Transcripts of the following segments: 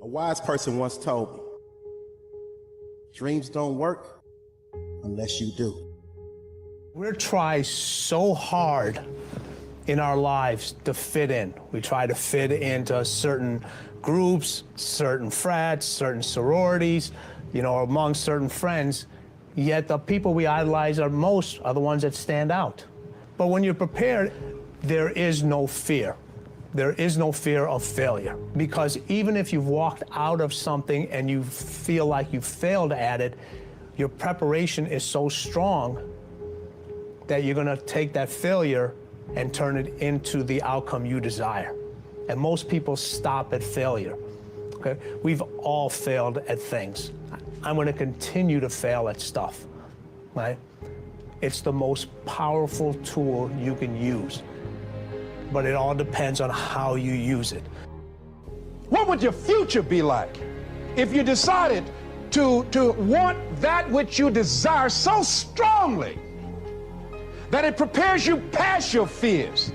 A wise person once told me, dreams don't work unless you do. We try so hard in our lives to fit in. We try to fit into certain groups, certain frats, certain sororities, among certain friends, yet the people we idolize are the ones that stand out. But when you're prepared, there is no fear. There is no fear of failure, because even if you've walked out of something and you feel like you failed at it, your preparation is so strong that you're gonna take that failure and turn it into the outcome you desire. And most people stop at failure, okay? We've all failed at things. I'm gonna continue to fail at stuff, right? It's the most powerful tool you can use, but it all depends on how you use it. What would your future be like if you decided to want that which you desire so strongly that it prepares you past your fears,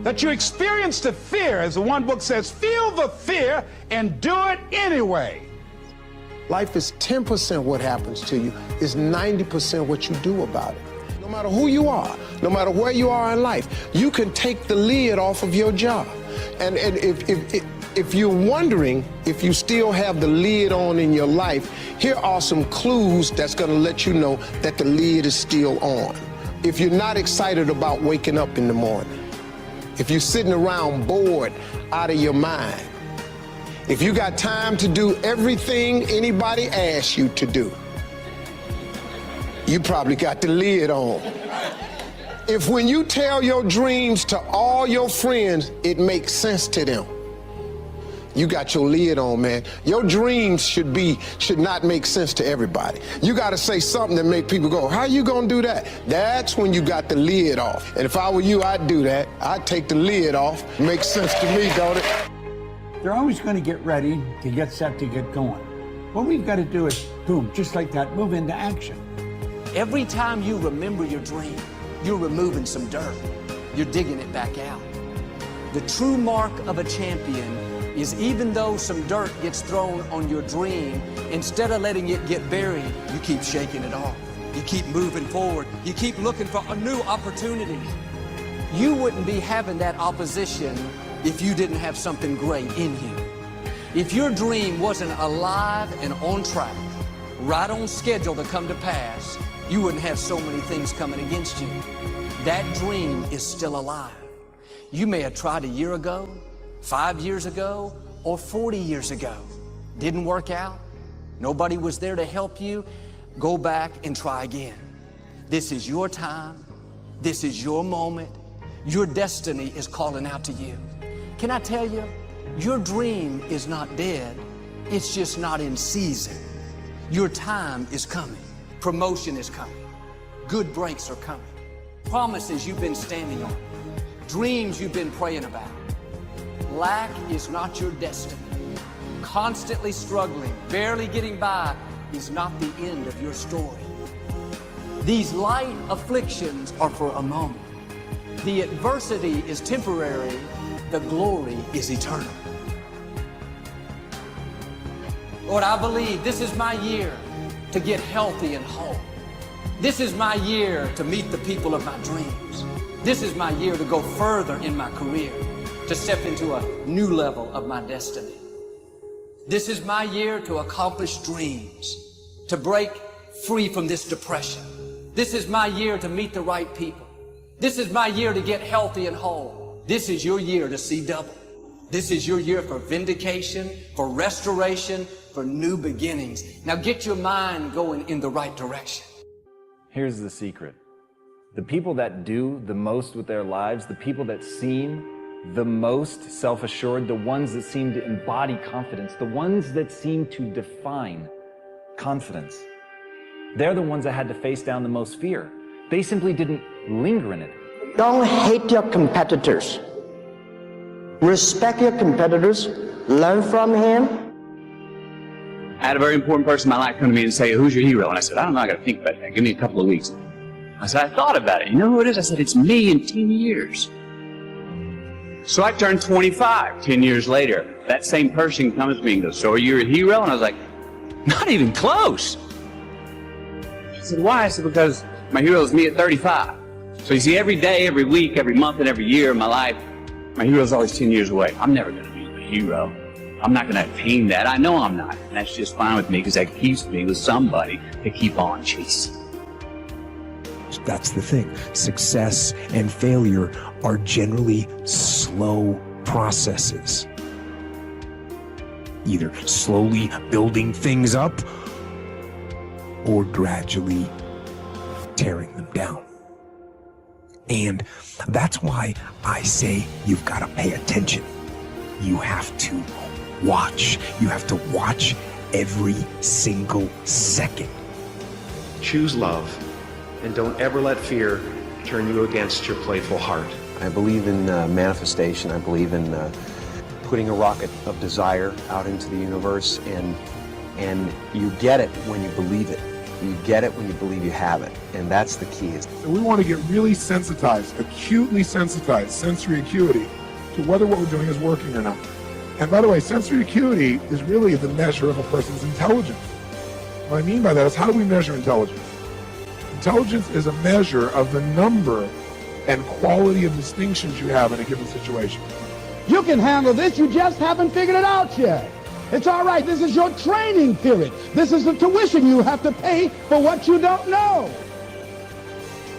that you experience the fear, as the one book says, feel the fear and do it anyway? Life is 10% what happens to you, is 90% what you do about it. No matter who you are, no matter where you are in life, you can take the lid off of your job. And if you're wondering if you still have the lid on in your life, here are some clues that's gonna let you know that the lid is still on. If you're not excited about waking up in the morning, if you're sitting around bored out of your mind, if you got time to do everything anybody asks you to do, you probably got the lid on. If when you tell your dreams to all your friends, it makes sense to them, you got your lid on, man. Your dreams should not make sense to everybody. You got to say something that make people go, how you gonna do that? That's when you got the lid off. And if I were you, I'd do that. I'd take the lid off. Makes sense to me, don't it? They're always going to get ready to get set to get going. What we've got to do is, boom, just like that, move into action. Every time you remember your dream, you're removing some dirt. You're digging it back out. The true mark of a champion is, even though some dirt gets thrown on your dream, instead of letting it get buried, you keep shaking it off. You keep moving forward. You keep looking for a new opportunity. You wouldn't be having that opposition if you didn't have something great in you. If your dream wasn't alive and on track, right on schedule to come to pass, you wouldn't have so many things coming against you. That dream is still alive. You may have tried a year ago, 5 years ago, or 40 years ago. Didn't work out. Nobody was there to help you. Go back and try again. This is your time. This is your moment. Your destiny is calling out to you. Can I tell you, your dream is not dead. It's just not in season. Your time is coming. Promotion is coming. Good breaks are coming. Promises you've been standing on. Dreams you've been praying about. Lack is not your destiny. Constantly struggling, barely getting by is not the end of your story. These light afflictions are for a moment. The adversity is temporary. The glory is eternal. Lord, I believe this is my year to get healthy and whole. This is my year to meet the people of my dreams. This is my year to go further in my career, to step into a new level of my destiny. This is my year to accomplish dreams, to break free from this depression. This is my year to meet the right people. This is my year to get healthy and whole. This is your year to see double. This is your year for vindication, for restoration, for new beginnings. Now get your mind going in the right direction. Here's the secret. The people that do the most with their lives, the people that seem the most self-assured, the ones that seem to embody confidence, the ones that seem to define confidence, they're the ones that had to face down the most fear. They simply didn't linger in it. Don't hate your competitors. Respect your competitors. Learn from him. I had a very important person in my life come to me and say, who's your hero? And I said, I don't know, I got to think about that. Give me a couple of weeks. I said, I thought about it. You know who it is? I said, it's me in 10 years. So I turned 25 10 years later. That same person comes to me and goes, so are you a hero? And I was like, not even close. He said, why? I said, because my hero is me at 35. So you see, every day, every week, every month, and every year of my life, my hero is always 10 years away. I'm never going to be a hero. I'm not going to attain that. I know I'm not. And that's just fine with me because that keeps me with somebody to keep on chasing. That's the thing. Success and failure are generally slow processes. Either slowly building things up or gradually tearing them down. And that's why I say you've got to pay attention. You have to watch. You have to watch every single second. Choose love, and don't ever let fear turn you against your playful heart. I believe in manifestation. I believe in putting a rocket of desire out into the universe, and you get it when you believe it. You get it when you believe you have it, and that's the key. So we want to get really sensitized, acutely sensitized, sensory acuity, to whether what we're doing is working or not. And by the way, sensory acuity is really the measure of a person's intelligence. What I mean by that is, how do we measure intelligence? Intelligence is a measure of the number and quality of distinctions you have in a given situation. You can handle this, you just haven't figured it out yet. It's all right, this is your training period. This is the tuition you have to pay for what you don't know.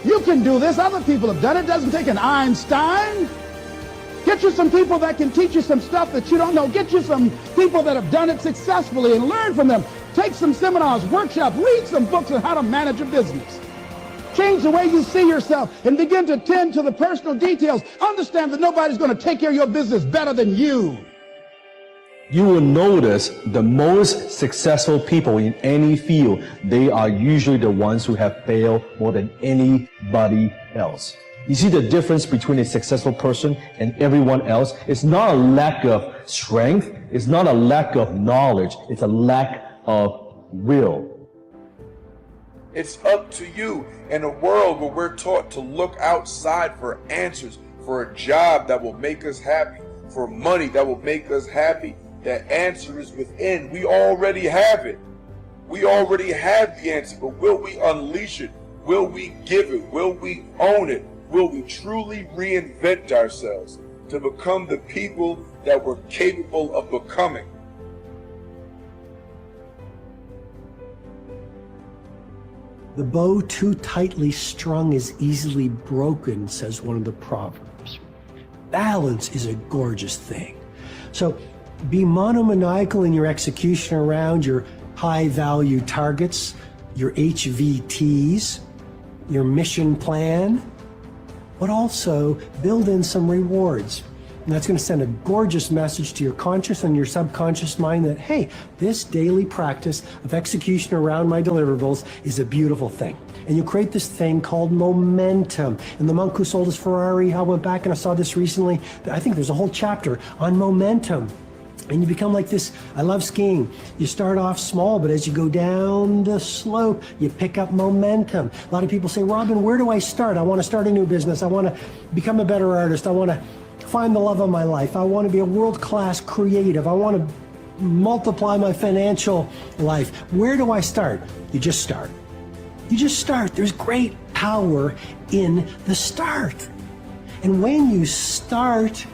You can do this, other people have done it. It doesn't take an Einstein. Get you some people that can teach you some stuff that you don't know. Get you some people that have done it successfully and learn from them. Take some seminars, workshops, read some books on how to manage a business. Change the way you see yourself and begin to tend to the personal details. Understand that nobody's going to take care of your business better than you. You will notice the most successful people in any field, they are usually the ones who have failed more than anybody else. You see the difference between a successful person and everyone else? It's not a lack of strength. It's not a lack of knowledge. It's a lack of will. It's up to you in a world where we're taught to look outside for answers, for a job that will make us happy, for money that will make us happy. The answer is within. We already have it. We already have the answer, but will we unleash it? Will we give it? Will we own it? Will we truly reinvent ourselves to become the people that we're capable of becoming? The bow too tightly strung is easily broken, says one of the proverbs. Balance is a gorgeous thing. So be monomaniacal in your execution around your high-value targets, your HVTs, your mission plan, but also build in some rewards. And that's going to send a gorgeous message to your conscious and your subconscious mind that, hey, this daily practice of execution around my deliverables is a beautiful thing. And you create this thing called momentum. And the monk who sold his Ferrari, I went back and I saw this recently. I think there's a whole chapter on momentum. And you become like this. I love skiing. You start off small, but as you go down the slope, you pick up momentum. A lot of people say, Robin, where do I start? I want to start a new business. I want to become a better artist. I want to find the love of my life. I want to be a world-class creative. I want to multiply my financial life. Where do I start? You just start. You just start. There's great power in the start. And when you start,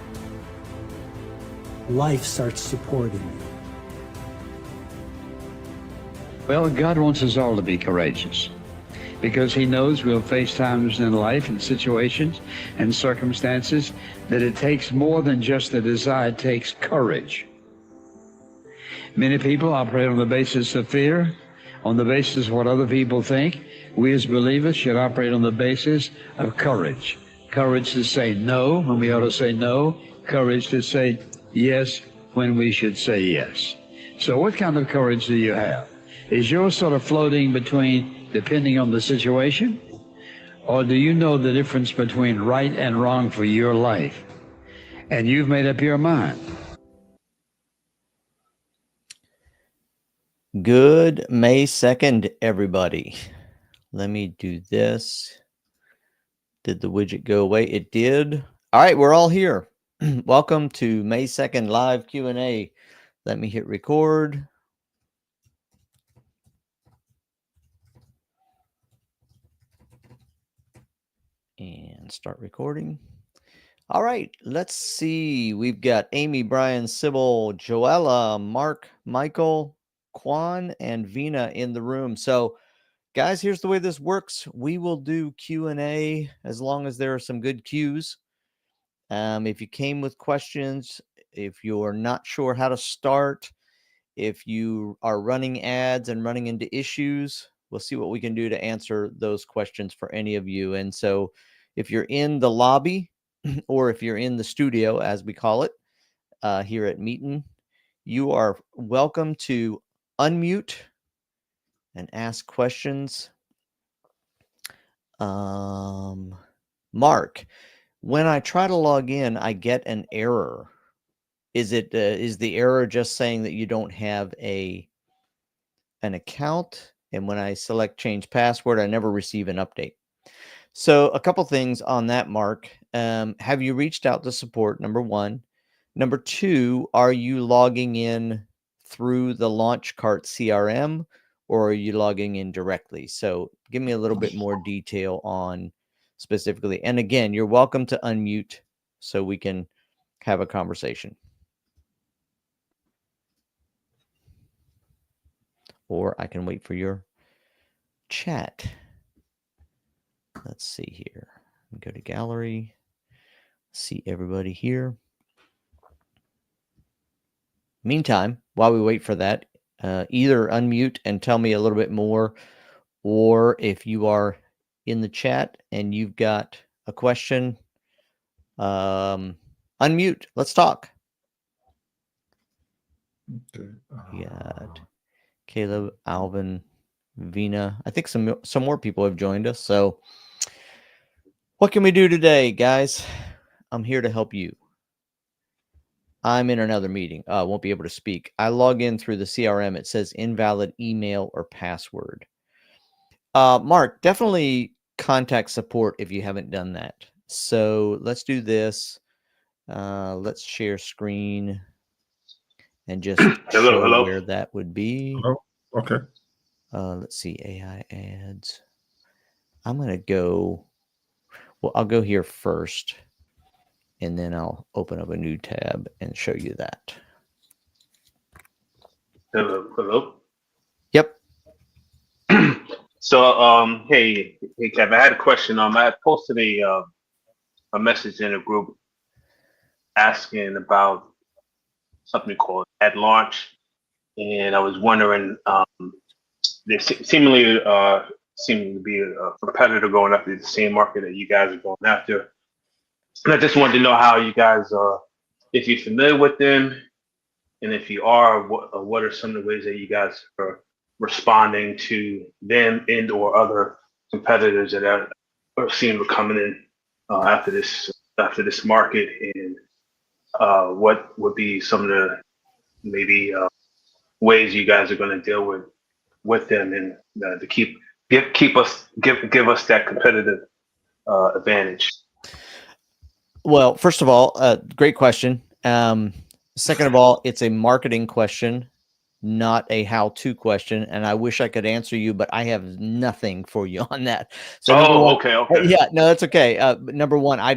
life starts supporting you. Well, God wants us all to be courageous because He knows we'll face times in life and situations and circumstances that it takes more than just the desire. It takes courage. Many people operate on the basis of fear, on the basis of what other people think. We as believers should operate on the basis of courage. Courage to say no when we ought to say no. Courage to say yes when we should say yes. So what kind of courage do you have? Is yours sort of floating between depending on the situation? Or do you know the difference between right and wrong for your life? And you've made up your mind. Good May 2nd, everybody. Let me do this. Did the widget go away? It did. All right, we're all here. Welcome to May 2nd live Q&A. Let me hit record. And start recording. All right, let's see. We've got Amy, Brian, Sybil, Joella, Mark, Michael, Quan, and Vina in the room. So, guys, here's the way this works. We will do Q&A as long as there are some good cues. If you came with questions, if you're not sure how to start, if you are running ads and running into issues, we'll see what we can do to answer those questions for any of you. And so if you're in the lobby or if you're in the studio, as we call it, here at Meetin, you are welcome to unmute and ask questions. Mark, when I try to log in, I get an error. Is the error just saying that you don't have an account? And when I select change password, I never receive an update. So a couple things on that, Mark. Have you reached out to support? Number one. Number two, are you logging in through the Launchcart CRM or are you logging in directly? So give me a little bit more detail on specifically. And again, you're welcome to unmute so we can have a conversation. Or I can wait for your chat. Let's see here. Go to gallery. See everybody here. Meantime, while we wait for that, either unmute and tell me a little bit more, or if you are in the chat and you've got a question, unmute. Let's talk. Okay. We got Caleb, Alvin, Vina. I think some more people have joined us. So what can we do today, guys? I'm here to help you. I'm in another meeting. Won't be able to speak. I log in through the CRM. It says invalid email or password. Mark, definitely contact support if you haven't done that. So let's do this. Let's share screen and just show where that would be. Hello. Okay. Let's see, AI ads. I'm going to go, well, I'll go here first, and then I'll open up a new tab and show you that. Hello. Yep. So, hey, Kevin, I had a question. I had posted a message in a group asking about something called ad launch, and I was wondering, there seemingly seeming to be a competitor going after the same market that you guys are going after. And I just wanted to know how you guys are, if you're familiar with them, and if you are, what are some of the ways that you guys are responding to them and or other competitors that are seem to be coming in after this market, and what would be some of the maybe ways you guys are going to deal with them and to give us that competitive advantage. Well, first of all, great question. Second of all, it's a marketing question, not a how-to question, and I wish I could answer you, but I have nothing for you on that. So okay. Yeah, no, that's okay. But number one, I'm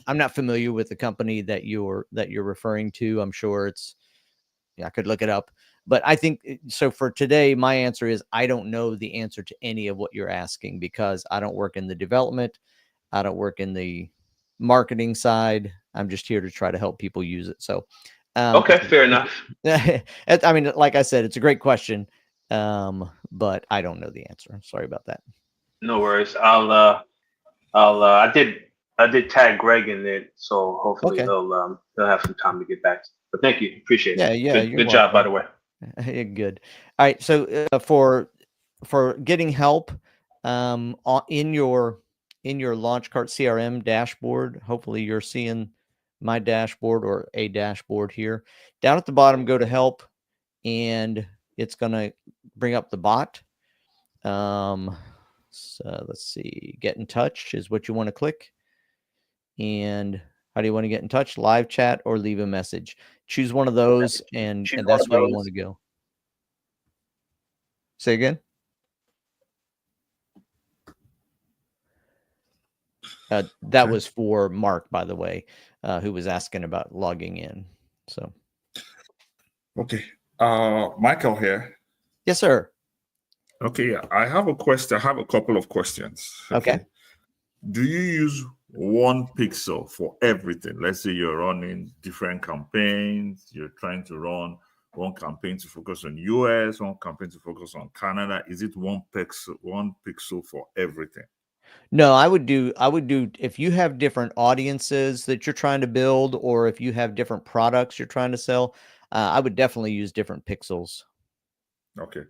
not familiar with the company that you're referring to. I'm sure I could look it up, but I think so. For today, my answer is I don't know the answer to any of what you're asking because I don't work in the development. I don't work in the marketing side. I'm just here to try to help people use it. So, okay, fair enough. I mean, like I said, it's a great question, but I don't know the answer. Sorry about that. No worries. I did tag Greg in it, so hopefully he'll have some time to get back. But thank you, appreciate it. Yeah. Good job, by the way. Good. All right. So for getting help, in your Launchcart CRM dashboard, hopefully you're seeing my dashboard or a dashboard here. Down at the bottom, go to help, and it's going to bring up the bot. So let's see, get in touch is what you want to click. And how do you want to get in touch? Live chat or leave a message. Choose one of those, and that's where you want to go. Say again? That was for Mark, by the way, who was asking about logging in. So, okay. Michael here. Yes, sir. Okay, yeah. I have a question. I have a couple of questions. Okay. Do you use one pixel for everything? Let's say you're running different campaigns. You're trying to run one campaign to focus on US, one campaign to focus on Canada. Is it one pixel for everything? No, I would do if you have different audiences that you're trying to build, or if you have different products you're trying to sell, I would definitely use different pixels. Okay.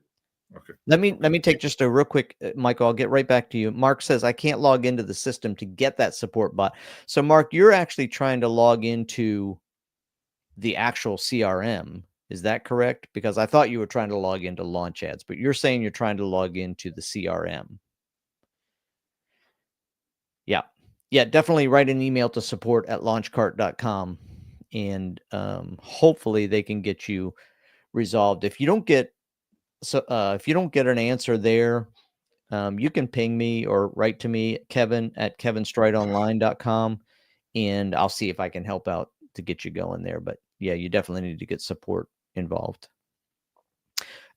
Okay. Let me take just a real quick, Michael, I'll get right back to you. Mark says, I can't log into the system to get that support bot. So Mark, you're actually trying to log into the actual CRM. Is that correct? Because I thought you were trying to log into Launch Ads, but you're saying you're trying to log into the CRM. Yeah. Yeah, definitely write an email to support@launchcart.com, and hopefully they can get you resolved. If you don't get an answer there, you can ping me or write to me, Kevin@kevinstrideonline.com, and I'll see if I can help out to get you going there. But yeah, you definitely need to get support involved.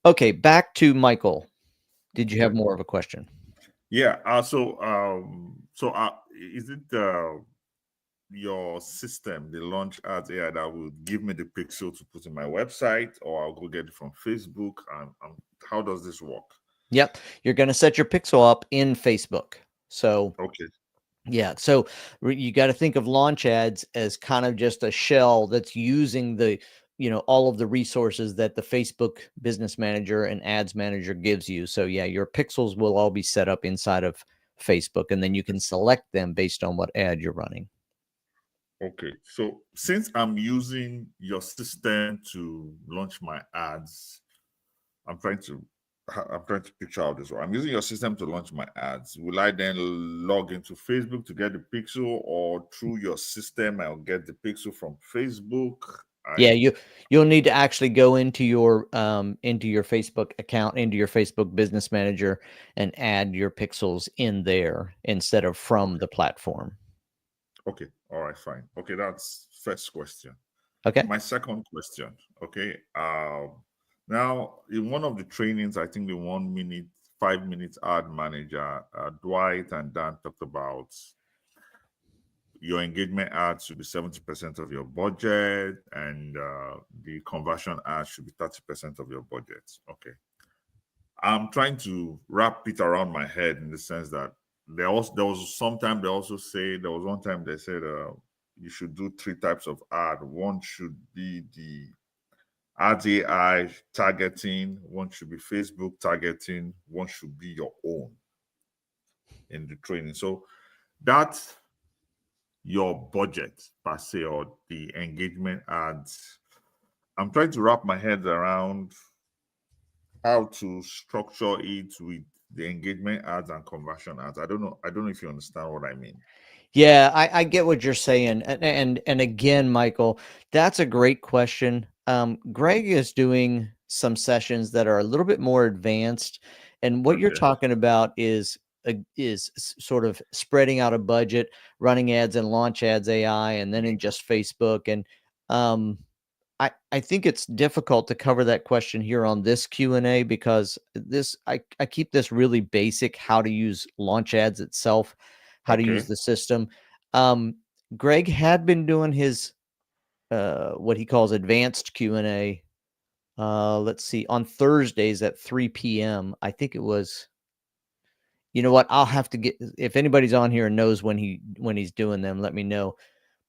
Okay, back to Michael. Did you have more of a question? Yeah. Is it your system, the Launch Ads.ai, that will give me the pixel to put in my website, or I'll go get it from Facebook? How does this work? Yep, you're going to set your pixel up in Facebook. So okay. Yeah, so you got to think of Launch Ads as kind of just a shell that's using all of the resources that the Facebook Business Manager and Ads Manager gives you. So yeah, your pixels will all be set up inside of Facebook, and then you can select them based on what ad you're running. Okay, so since I'm using your system to launch my ads, I'm trying to picture out this. I'm using your system to launch my ads. Will I then log into Facebook to get the pixel, or through your system I'll get the pixel from Facebook? Yeah, you'll need to actually go into your Facebook account, into your Facebook Business Manager, and add your pixels in there instead of from the platform. Okay, all right, fine. Okay, that's first question. Okay. My second question. Okay, now in one of the trainings, I think the 5 minute ad manager, Dwight and Dan talked about your engagement ads should be 70% of your budget, and the conversion ads should be 30% of your budget. Okay. I'm trying to wrap it around my head in the sense that there was one time they said you should do 3 types of ad. One should be the Ads.ai targeting, one should be Facebook targeting, one should be your own in the training. So that's your budget per se, or the engagement ads. I'm trying to wrap my head around how to structure it with the engagement ads and conversion ads. I don't know if you understand what I mean. Yeah, I get what you're saying. And again, Michael, that's a great question. Greg is doing some sessions that are a little bit more advanced. And what you're talking about is sort of spreading out a budget, running ads and Launch Ads AI, and then in just Facebook. And I think it's difficult to cover that question here on this Q&A, because I keep this really basic, how to use Launch Ads itself, how to use the system. Greg had been doing his what he calls advanced Q&A. Let's see, on Thursdays at 3 p.m. I think it was. You know what? I'll have to get, if anybody's on here and knows when he's doing them, let me know.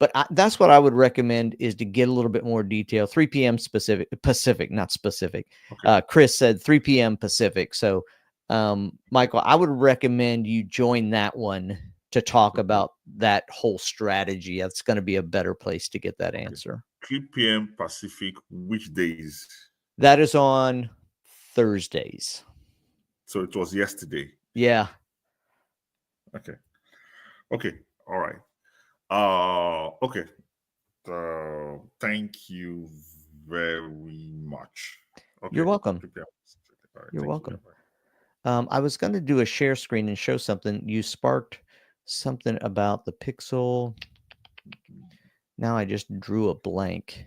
But that's what I would recommend, is to get a little bit more detail. 3 p.m. Pacific, not specific. Okay. Chris said 3 p.m. Pacific. So, Michael, I would recommend you join that one to talk about that whole strategy. That's going to be a better place to get that answer. 3 p.m. Pacific, which days? That is on Thursdays. So it was yesterday. Yeah. Okay. All right. Okay. Thank you very much. Okay. You're welcome. 2 p.m. All right, You're thank you. welcome. I was going to do a share screen and show something. You sparked something about the Pixel. Now I just drew a blank.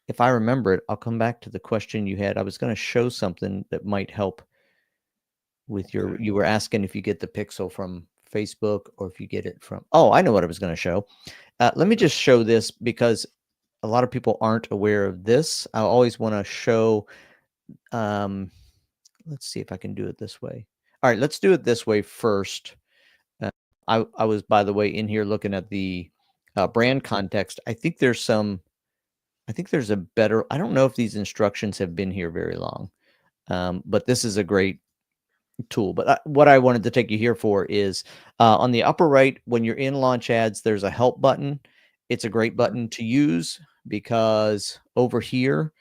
If I remember it, I'll come back to the question you had. I was going to show something that might help with your, you were asking if you get the Pixel from Facebook or if you get it from, oh, I know what I was going to show. Let me just show this because a lot of people aren't aware of this. I always want to show, let's see if I can do it this way. All right, let's do it this way first. I was, by the way, in here looking at the brand context. I think there's a better, I don't know if these instructions have been here very long, but this is a great tool. But what I wanted to take you here for is on the upper right, when you're in Launch Ads, there's a help button. It's a great button to use because over here,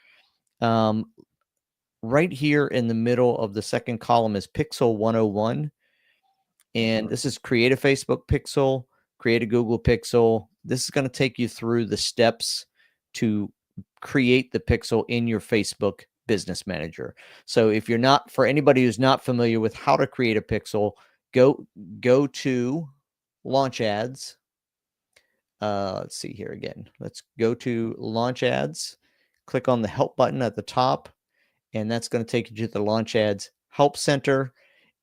right here in the middle of the second column is Pixel 101. And this is create a Facebook pixel, create a Google pixel. This is going to take you through the steps to create the pixel in your Facebook Business Manager. So if you're not, for anybody who's not familiar with how to create a pixel, go to Launch Ads. Let's see here again. Let's go to Launch Ads, click on the help button at the top, and that's going to take you to the Launch Ads Help Center.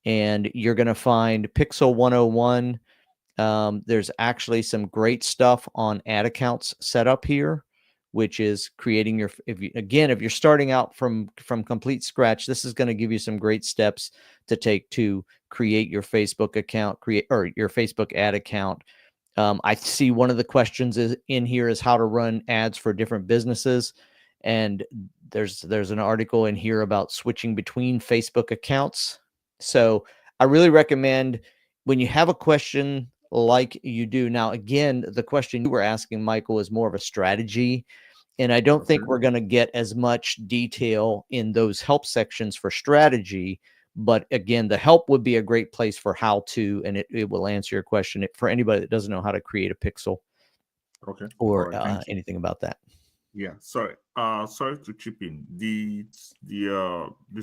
And you're going to find Pixel 101. There's actually some great stuff on ad accounts set up here, which is creating your, if you're starting out from complete scratch, this is going to give you some great steps to take to create your Facebook account, or your Facebook ad account. I see one of the questions is in here is how to run ads for different businesses. And there's an article in here about switching between Facebook accounts. So I really recommend when you have a question like you do now, again, the question you were asking, Michael, is more of a strategy. And I don't think we're going to get as much detail in those help sections for strategy. But again, the help would be a great place for how to, and it will answer your question for anybody that doesn't know how to create a pixel. Okay. Or right, anything about that. Yeah, sorry. Sorry to chip in. The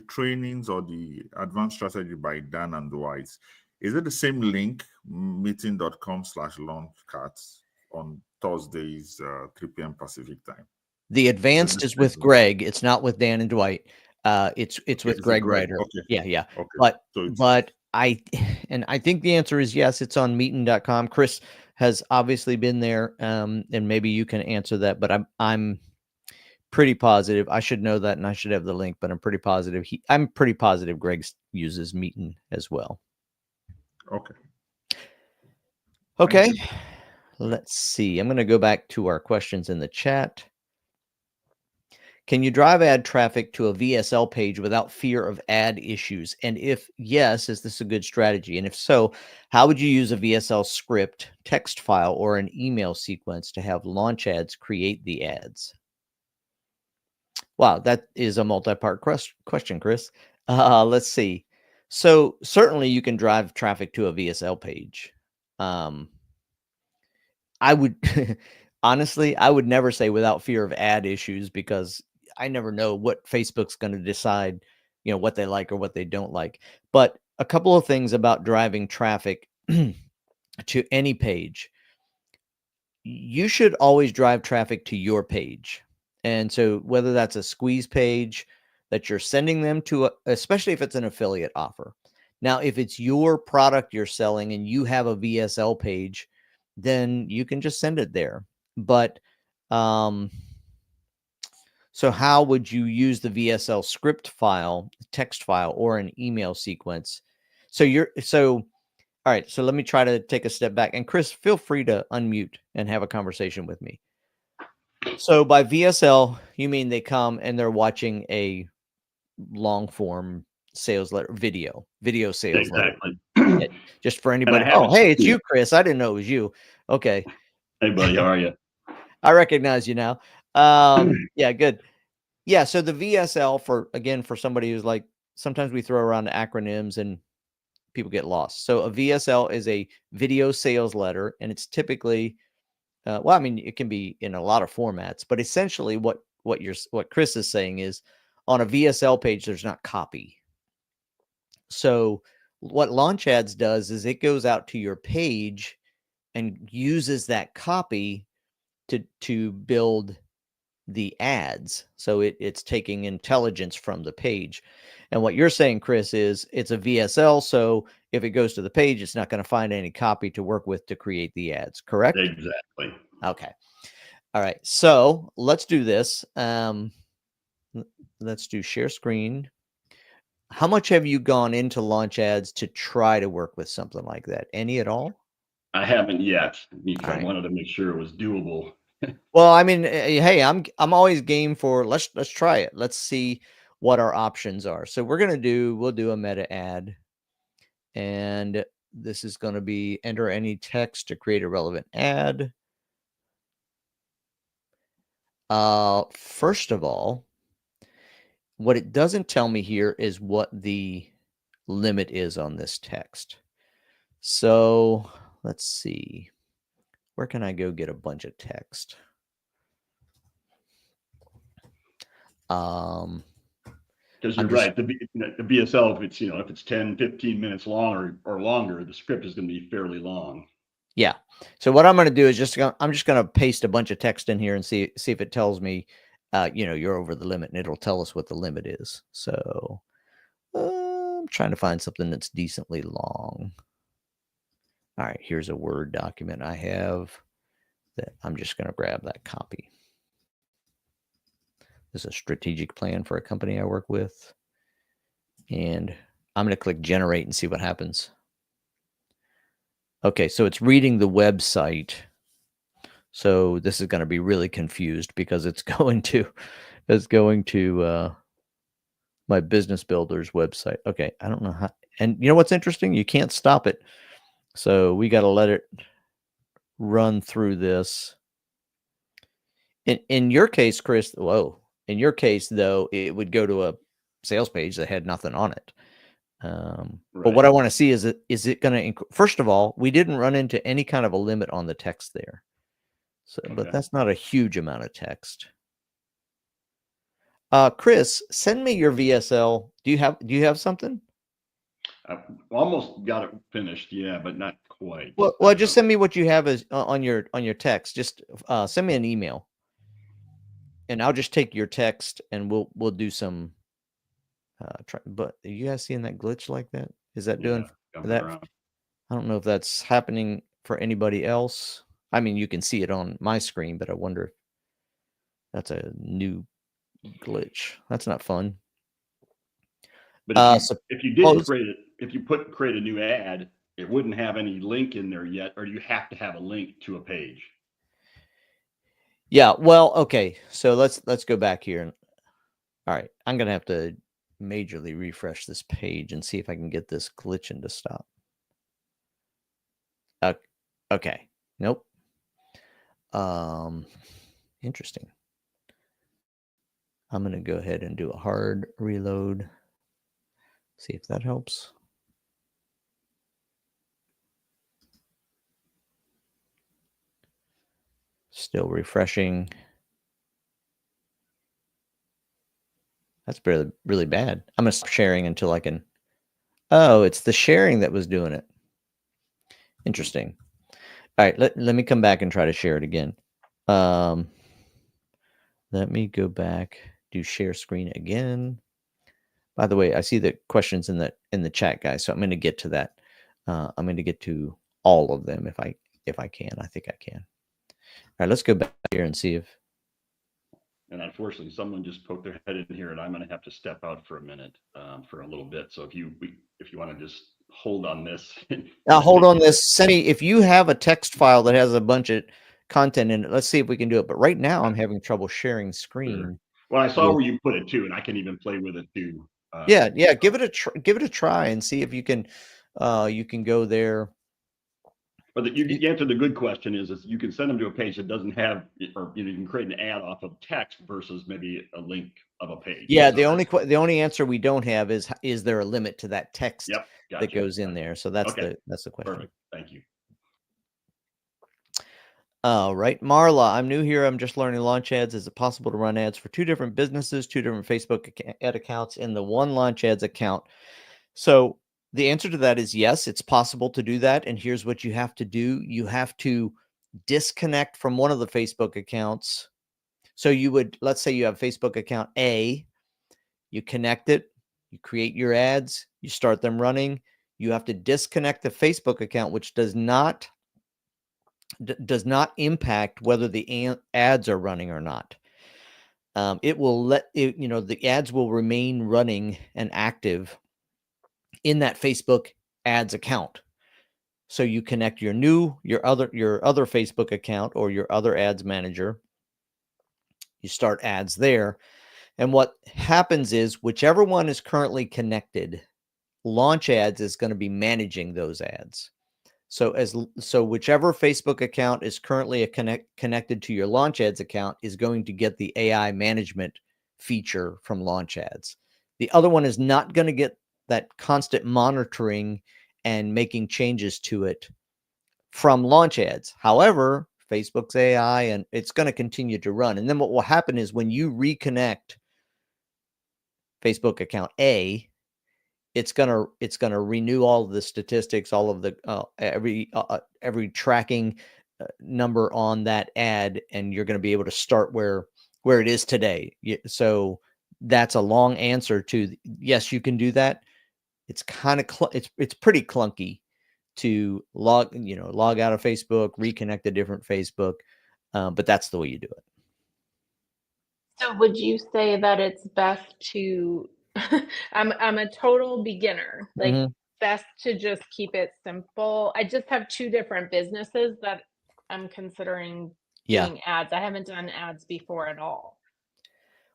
trainings or the advanced strategy by Dan and Dwight, is it the same link, meeting.com/launchcards on Thursdays, 3 p.m. Pacific time? The advanced is with Greg. It's not with Dan and Dwight. It's with Greg Ryder. Okay. Yeah. Okay. But I think the answer is yes. It's on meeting.com. Chris has obviously been there, and maybe you can answer that. But I'm pretty positive. I should know that, and I should have the link. But I'm pretty positive. I'm pretty positive Greg uses Meeting as well. Okay. Okay. Let's see. I'm going to go back to our questions in the chat. Can you drive ad traffic to a VSL page without fear of ad issues? And if yes, is this a good strategy? And if so, how would you use a VSL script, text file, or an email sequence to have launch ads create the ads? Wow, that is a multi-part question, Chris. Let's see. So certainly you can drive traffic to a VSL page. I would honestly, I would never say without fear of ad issues, because I never know what Facebook's going to decide, what they like or what they don't like. But a couple of things about driving traffic to any page. You should always drive traffic to your page. And so whether that's a squeeze page that you're sending them to, especially if it's an affiliate offer. Now, if it's your product you're selling and you have a VSL page, then you can just send it there. But so how would you use the VSL script file, text file, or an email sequence? All right, so let me try to take a step back. And Chris, feel free to unmute and have a conversation with me. So by VSL, you mean they come and they're watching a long form sales letter, video sales letter. Just for anybody. Oh, hey, it's you, Chris. I didn't know it was you. Okay. Hey, buddy, how are you? I recognize you now. Yeah, good. Yeah, so the VSL for somebody who's like, sometimes we throw around acronyms and people get lost. So a VSL is a video sales letter, and it's typically, well, I mean, it can be in a lot of formats, but essentially what Chris is saying is on a VSL page, there's not copy. So what Launch Ads does is it goes out to your page and uses that copy to build the ads. So it's taking intelligence from the page. And what you're saying, Chris, is it's a VSL. So if it goes to the page, it's not going to find any copy to work with to create the ads, correct? Exactly. Okay. All right. So let's do this. Let's do share screen. How much have you gone into Launch Ads to try to work with something like that? Any at all? I haven't yet because All right. I wanted to make sure it was doable. Well, I mean, hey, I'm always game for let's try it. Let's see what our options are. So we'll do a meta ad, and this is going to be enter any text to create a relevant ad. First of all, what it doesn't tell me here is what the limit is on this text. So let's see. Where can I go get a bunch of text? Because you're right, the BSL, if it's 10, 15 minutes long or longer, the script is going to be fairly long. Yeah. So what I'm going to do is I'm just going to paste a bunch of text in here and see if it tells me, you're over the limit, and it'll tell us what the limit is. So I'm trying to find something that's decently long. All right, here's a Word document I have that I'm just going to grab that copy. This is a strategic plan for a company I work with. And I'm going to click generate and see what happens. Okay, so it's reading the website. So this is going to be really confused because it's going to my business builder's website. Okay, I don't know how. And you know what's interesting? You can't stop it. So we got to let it run through this. In your case, Chris, in your case, though, it would go to a sales page that had nothing on it. But what I want to see is it going to, first of all, we didn't run into any kind of a limit on the text there. So, but that's not a huge amount of text. Chris, send me your VSL. Do you have something? I almost got it finished, yeah, but not quite. Well, just send me what you have as on your text. Just send me an email, and I'll just take your text and we'll do some. But are you guys seeing that glitch like that? Is that doing that? Around. I don't know if that's happening for anybody else. I mean, you can see it on my screen, but I wonder if that's a new glitch. That's not fun. But if you did create a new ad, it wouldn't have any link in there yet, or you have to have a link to a page. Yeah, well, okay. So let's go back here. All right, I'm gonna have to majorly refresh this page and see if I can get this glitching to stop. Okay. Nope. Interesting. I'm gonna go ahead and do a hard reload. See if that helps. Still refreshing. That's really bad. I'm gonna stop sharing until I can. Oh, it's the sharing that was doing it. Interesting. All right, let me come back and try to share it again. Let me go back, do share screen again. By the way, I see the questions in the chat, guys. So I'm going to get to that. I'm going to get to all of them if I can. I think I can. All right, let's go back here and see if. And unfortunately, someone just poked their head in here, and I'm going to have to step out for a minute, for a little bit. So if you want to just hold on this. Now hold on this. Send me if you have a text file that has a bunch of content in it. Let's see if we can do it. But right now, I'm having trouble sharing screen. Sure. Well, I saw where you put it too, and I can even play with it too. Yeah. Give it a try and see if you can go there. But you answered the good question is you can send them to a page that doesn't have, or you can create an ad off of text versus maybe a link of a page. Yeah, So the only answer we don't have is there a limit to that text Yep, that gotcha. goes in there? So that's Okay. the question. Perfect. Thank you. All right, Marla, I'm new here. I'm just learning launch ads. Is it possible to run ads for 2 different businesses, 2 different Facebook ad accounts in the one launch ads account? So the answer to that is yes, it's possible to do that. And here's what you have to do. You have to disconnect from one of the Facebook accounts. So you would, let's say you have Facebook account A, you connect it, you create your ads, you start them running. You have to disconnect the Facebook account, which does not impact whether the ads are running or not. It will let it, the ads will remain running and active in that Facebook ads account. So you connect your other Facebook account or your other ads manager. You start ads there. And what happens is whichever one is currently connected, launch ads is going to be managing those ads. So whichever Facebook account is currently connected to your launch ads account is going to get the AI management feature from launch ads. The other one is not going to get that constant monitoring and making changes to it from launch ads. However, Facebook's AI and it's going to continue to run. And then what will happen is when you reconnect Facebook account A, it's gonna renew all of the statistics, all of the every tracking number on that ad, and you're going to be able to start where it is today. So that's a long answer to yes, you can do that. It's kind of it's pretty clunky to log out of Facebook, reconnect a different Facebook, but that's the way you do it. So would you say that it's best to I'm a total beginner, like Mhm. best to just keep it simple? I just have 2 different businesses that I'm considering Yeah. doing ads. I haven't done ads before at all.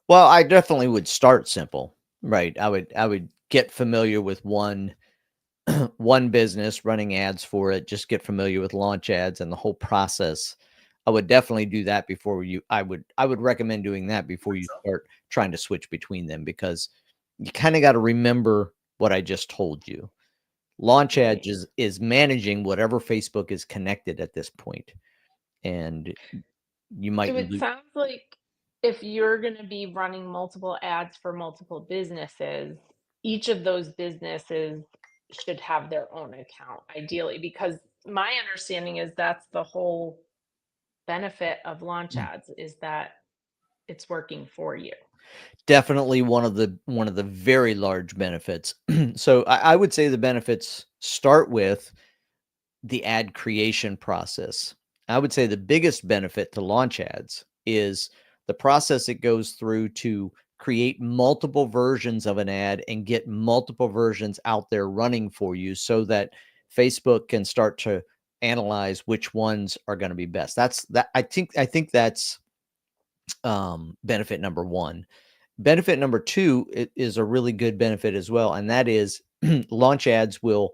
Well, I definitely would start simple, right? I would get familiar with one business, running ads for it, just get familiar with launch ads and the whole process. I would definitely do that before I would recommend doing that before you start trying to switch between them, because you kind of got to remember what I just told you. Launch ads is managing whatever Facebook is connected at this point, and you might So it lose. sounds like if you're gonna be running multiple ads for multiple businesses, each of those businesses should have their own account ideally, because my understanding is that's the whole benefit of launch ads is that it's working for you. Definitely one of the very large benefits. So I would say the benefits start with the ad creation process. I would say the biggest benefit to launch ads is the process it goes through to create multiple versions of an ad and get multiple versions out there running for you so that Facebook can start to analyze which ones are going to be best. I think that's benefit number 1. Benefit number 2 is a really good benefit as well, and that is launch ads will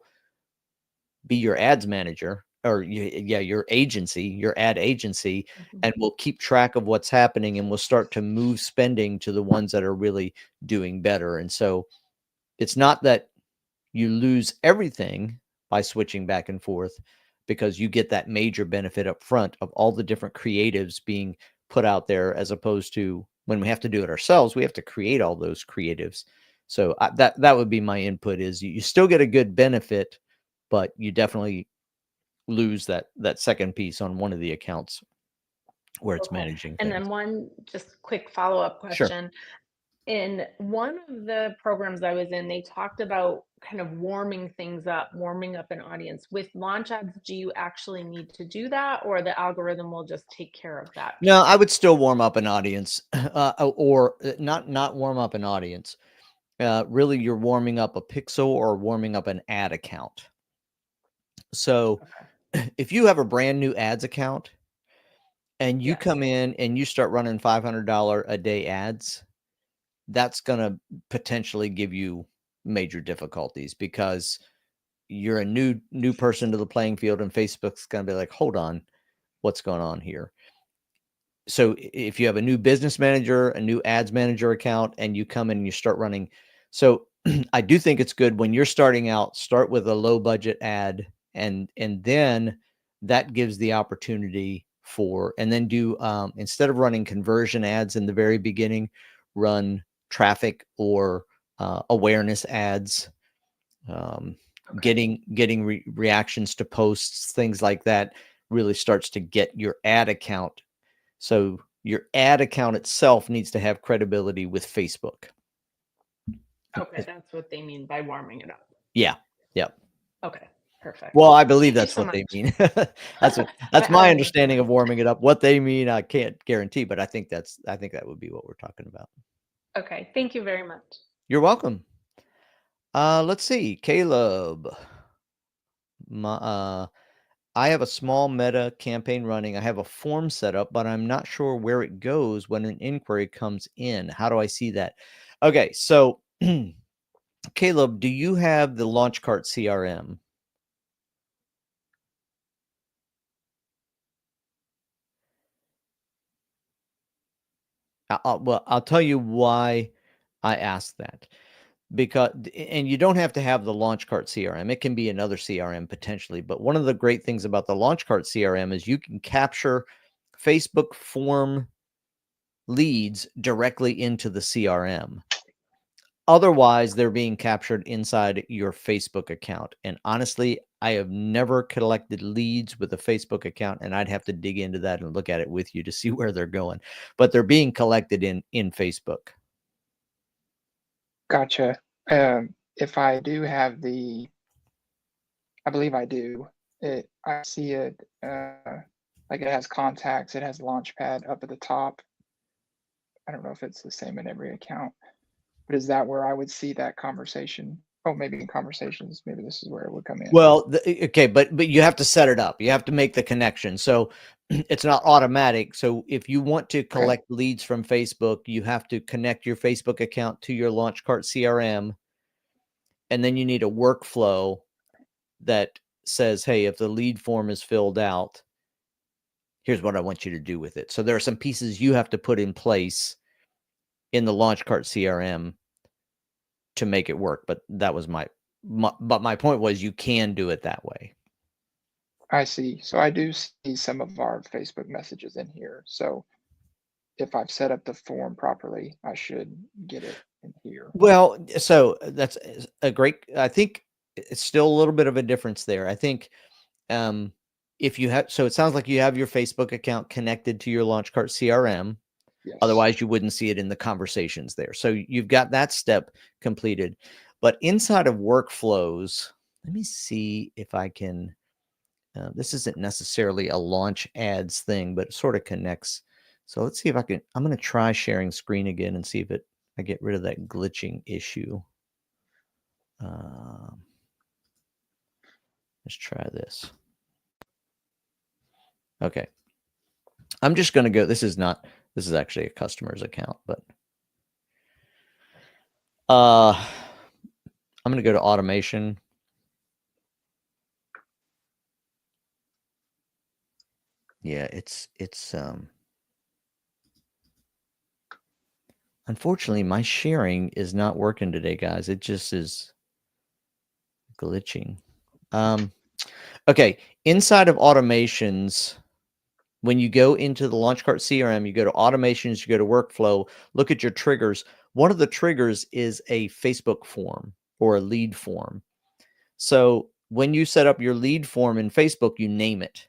be your ads manager or your agency, your ad agency, and we'll keep track of what's happening, and we'll start to move spending to the ones that are really doing better. And so it's not that you lose everything by switching back and forth, because you get that major benefit up front of all the different creatives being put out there, as opposed to when we have to do it ourselves, we have to create all those creatives. So that would be my input is you still get a good benefit, but you definitely lose that second piece on one of the accounts where it's Okay. managing And things. then one just quick follow-up Sure. question. In one of the programs I was in, they talked about kind of warming things up, warming up an audience. With launch ads, do you actually need to do that, or the algorithm will just take care of that No, I piece? would still warm up an audience, or not warm up an audience. Really, you're warming up a pixel or warming up an ad account. So if you have a brand new ads account and you come in and you start running $500 a day ads, that's going to potentially give you major difficulties, because you're a new person to the playing field, and Facebook's going to be like, hold on, what's going on here? so if you have a new business manager, a new ads manager account, and you come in and you start running. So I do think it's good when you're starting out, start with a low budget ad, and then that gives the opportunity for, and then do, instead of running conversion ads in the very beginning, run traffic or awareness ads, getting reactions to posts, things like that really starts to get your ad account. So your ad account itself needs to have credibility with Facebook. Okay, that's what they mean by warming it up. Yeah. Yep. Okay, perfect. Well, I believe Thank you that's so what they much. mean. That's my understanding of warming it up. What they mean, I can't guarantee, but I think that would be what we're talking about. Okay, thank you very much. You're welcome. Let's see, Caleb. I have a small meta campaign running. I have a form set up, but I'm not sure where it goes when an inquiry comes in. How do I see that? Okay, so Caleb, do you have the Launchcart CRM? Well, I'll tell you why I asked that. Because, and you don't have to have the Launchcart CRM. It can be another CRM potentially. But one of the great things about the Launchcart CRM is you can capture Facebook form leads directly into the CRM. Otherwise, they're being captured inside your Facebook account. And honestly, I have never collected leads with a Facebook account, and I'd have to dig into that and look at it with you to see where they're going. But they're being collected in Facebook. Gotcha. If I do have I believe I do. I see it like it has contacts, it has Launchpad up at the top. I don't know if it's the same in every account, but is that where I would see that conversation? Oh, maybe in conversations, maybe this is where it would come in. Well, okay, but you have to set it up. You have to make the connection. So it's not automatic. So if you want to collect leads from Facebook, you have to connect your Facebook account to your Launchcart CRM. And then you need a workflow that says, hey, if the lead form is filled out, here's what I want you to do with it. So there are some pieces you have to put in place in the Launchcart CRM to make it work. But that was but my point was you can do it that way. I see. So I do see some of our Facebook messages in here. So if I've set up the form properly, I should get it in here. Well, so that's a great, I think it's still a little bit of a difference there. I think if you have, so it sounds like you have your Facebook account connected to your Launchcart CRM. Yes. Otherwise you wouldn't see it in the conversations there. So you've got that step completed. But inside of workflows, let me see if I can, this isn't necessarily a launch ads thing, but it sort of connects. So let's see if I can, I'm going to try sharing screen again and see if I get rid of that glitching issue. Let's try this. Okay. I'm just going to go, this is actually a customer's account, but I'm going to go to automation. Yeah, it's unfortunately my sharing is not working today, guys. It just is glitching. Okay, inside of automations, when you go into the Launchcart CRM, you go to automations, you go to workflow, look at your triggers. One of the triggers is a Facebook form or a lead form. So when you set up your lead form in Facebook, you name it.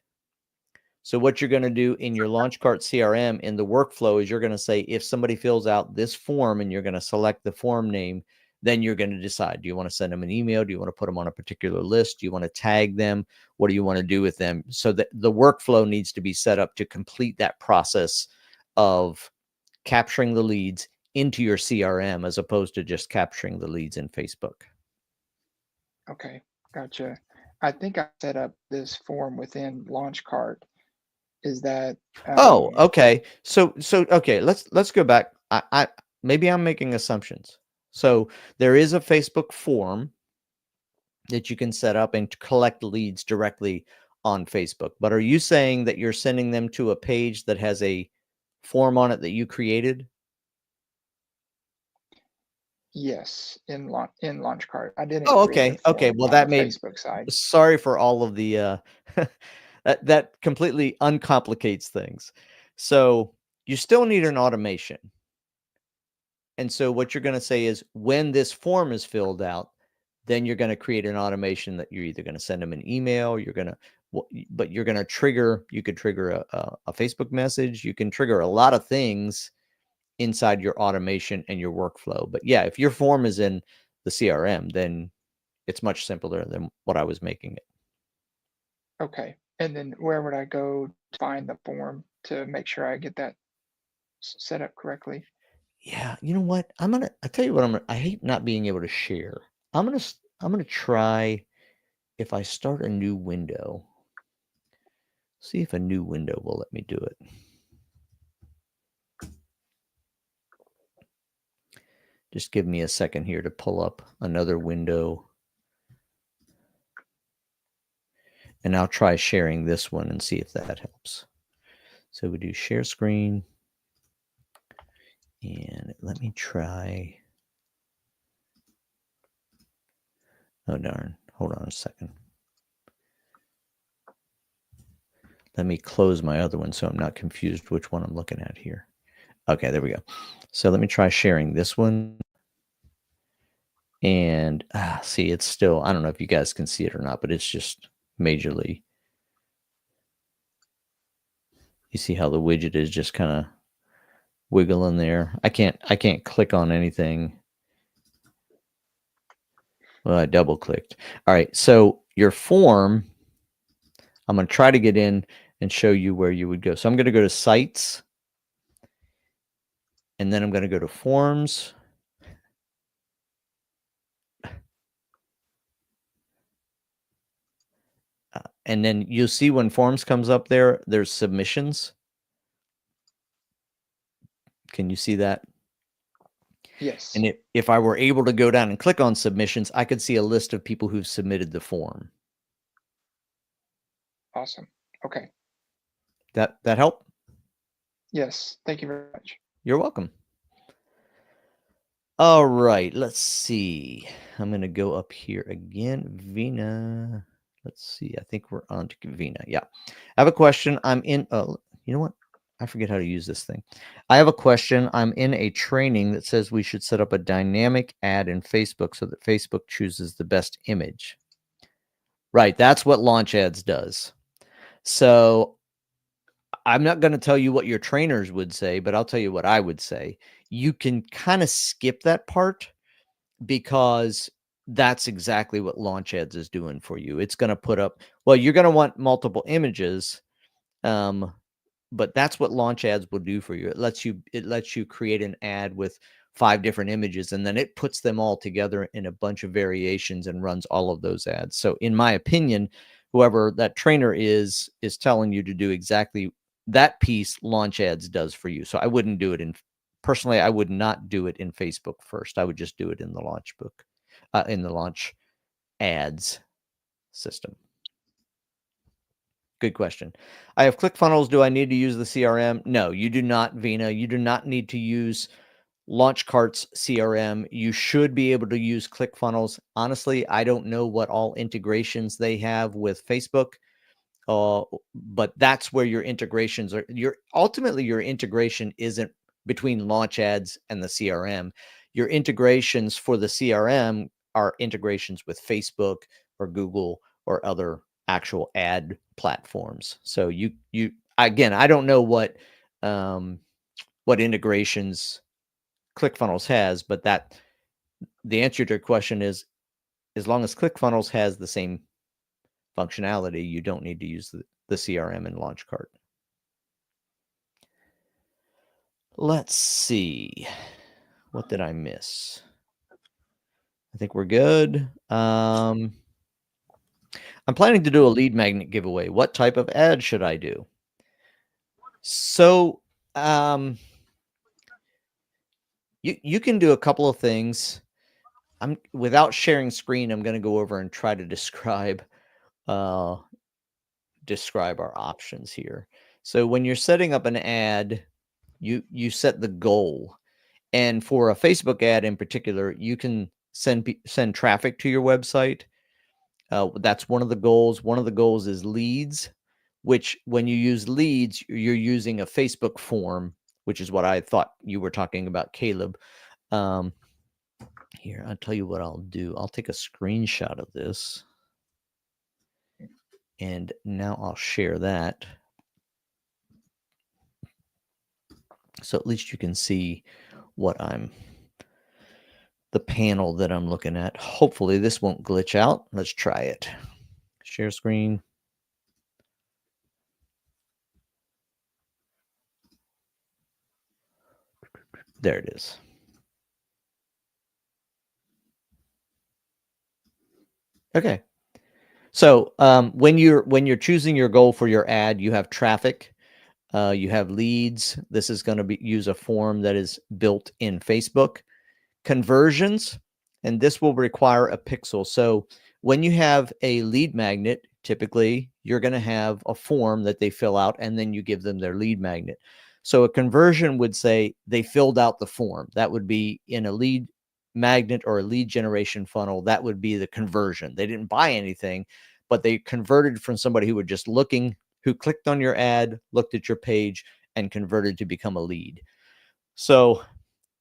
So what you're going to do in your Launchcart CRM in the workflow is you're going to say, if somebody fills out this form and you're going to select the form name, then you're going to decide, do you want to send them an email? Do you want to put them on a particular list? Do you want to tag them? What do you want to do with them? So that the workflow needs to be set up to complete that process of capturing the leads into your CRM as opposed to just capturing the leads in Facebook. Okay, gotcha. I think I set up this form within Launchcart. Is that oh, okay. So okay, let's go back. I maybe I'm making assumptions. So there is a Facebook form that you can set up and collect leads directly on Facebook. But are you saying that you're sending them to a page that has a form on it that you created? Yes, in launch cart. I didn't Oh, create a okay. Okay. form Well, on the that made Facebook side. sorry for all of the that completely uncomplicates things. So you still need an automation. And so what you're going to say is when this form is filled out, then you're going to create an automation that you're either going to send them an email, you're going to, but you're going to trigger, you could trigger a Facebook message, you can trigger a lot of things inside your automation and your workflow. But yeah, if your form is in the CRM, then it's much simpler than what I was making it. Okay. And then where would I go to find the form to make sure I get that set up correctly? Yeah, you know what? I tell you what, I hate not being able to share. I'm gonna try if I start a new window. See if a new window will let me do it. Just give me a second here to pull up another window. And I'll try sharing this one and see if that helps. So we do share screen. And let me try. Oh, darn. Hold on a second. Let me close my other one so I'm not confused which one I'm looking at here. Okay, there we go. So let me try sharing this one. And see, it's still, I don't know if you guys can see it or not, but it's just majorly. You see how the widget is just kind of wiggling there. I can't click on anything. Well, I double clicked. All right, so your form, I'm going to try to get in and show you where you would go. So I'm going to go to sites, and then I'm going to go to forms. And then you'll see when forms comes up there, there's submissions. Can you see that? Yes. And if I were able to go down and click on submissions, I could see a list of people who've submitted the form. Awesome. Okay. That help? Yes. Thank you very much. You're welcome. All right, let's see. I'm going to go up here again. Vina. Let's see. I think we're on to Vina. Yeah. I have a question. I'm in, you know what? I forget how to use this thing. I have a question. I'm in a training that says we should set up a dynamic ad in Facebook so that Facebook chooses the best image. Right. That's what Launch Ads does. So I'm not going to tell you what your trainers would say, but I'll tell you what I would say. You can kind of skip that part because that's exactly what Launch Ads is doing for you. It's going to put up, well, you're going to want multiple images, but that's what Launch Ads will do for you. It lets you create an ad with 5 different images, and then it puts them all together in a bunch of variations and runs all of those ads. So in my opinion, whoever that trainer is telling you to do exactly that piece Launch Ads does for you. So I wouldn't do it personally, I would not do it in Facebook first. I would just do it in the Launch book, in the Launch Ads system. Good question. I have ClickFunnels. Do I need to use the CRM? No, you do not, Vina. You do not need to use LaunchCart's CRM. You should be able to use ClickFunnels. Honestly, I don't know what all integrations they have with Facebook, but that's where your integrations are. Ultimately, your integration isn't between Launch Ads and the CRM. Your integrations for the CRM are integrations with Facebook or Google or other actual ad platforms. So you again, I don't know what integrations ClickFunnels has, but the answer to your question is, as long as ClickFunnels has the same functionality, you don't need to use the CRM and LaunchCart. Let's see. What did I miss? I think we're good. I'm planning to do a lead magnet giveaway. What type of ad should I do? So, you can do a couple of things. Without sharing screen, I'm going to go over and try to describe our options here. So when you're setting up an ad, You set the goal. And for a Facebook ad in particular, you can send traffic to your website. That's one of the goals. One of the goals is leads, which when you use leads, you're using a Facebook form, which is what I thought you were talking about, Caleb. Here, I'll tell you what I'll do. I'll take a screenshot of this. And now I'll share that. So at least you can see what the panel that I'm looking at. Hopefully this won't glitch out. Let's try it. Share screen. There it is. Okay. So when you're choosing your goal for your ad, you have traffic, you have leads. This is going to use a form that is built in Facebook. Conversions, and this will require a pixel. So when you have a lead magnet, typically you're going to have a form that they fill out, and then you give them their lead magnet. So a conversion would say they filled out the form. That would be in a lead magnet or a lead generation funnel. That would be the conversion. They didn't buy anything, but they converted from somebody who were just looking, who clicked on your ad, looked at your page, and converted to become a lead. So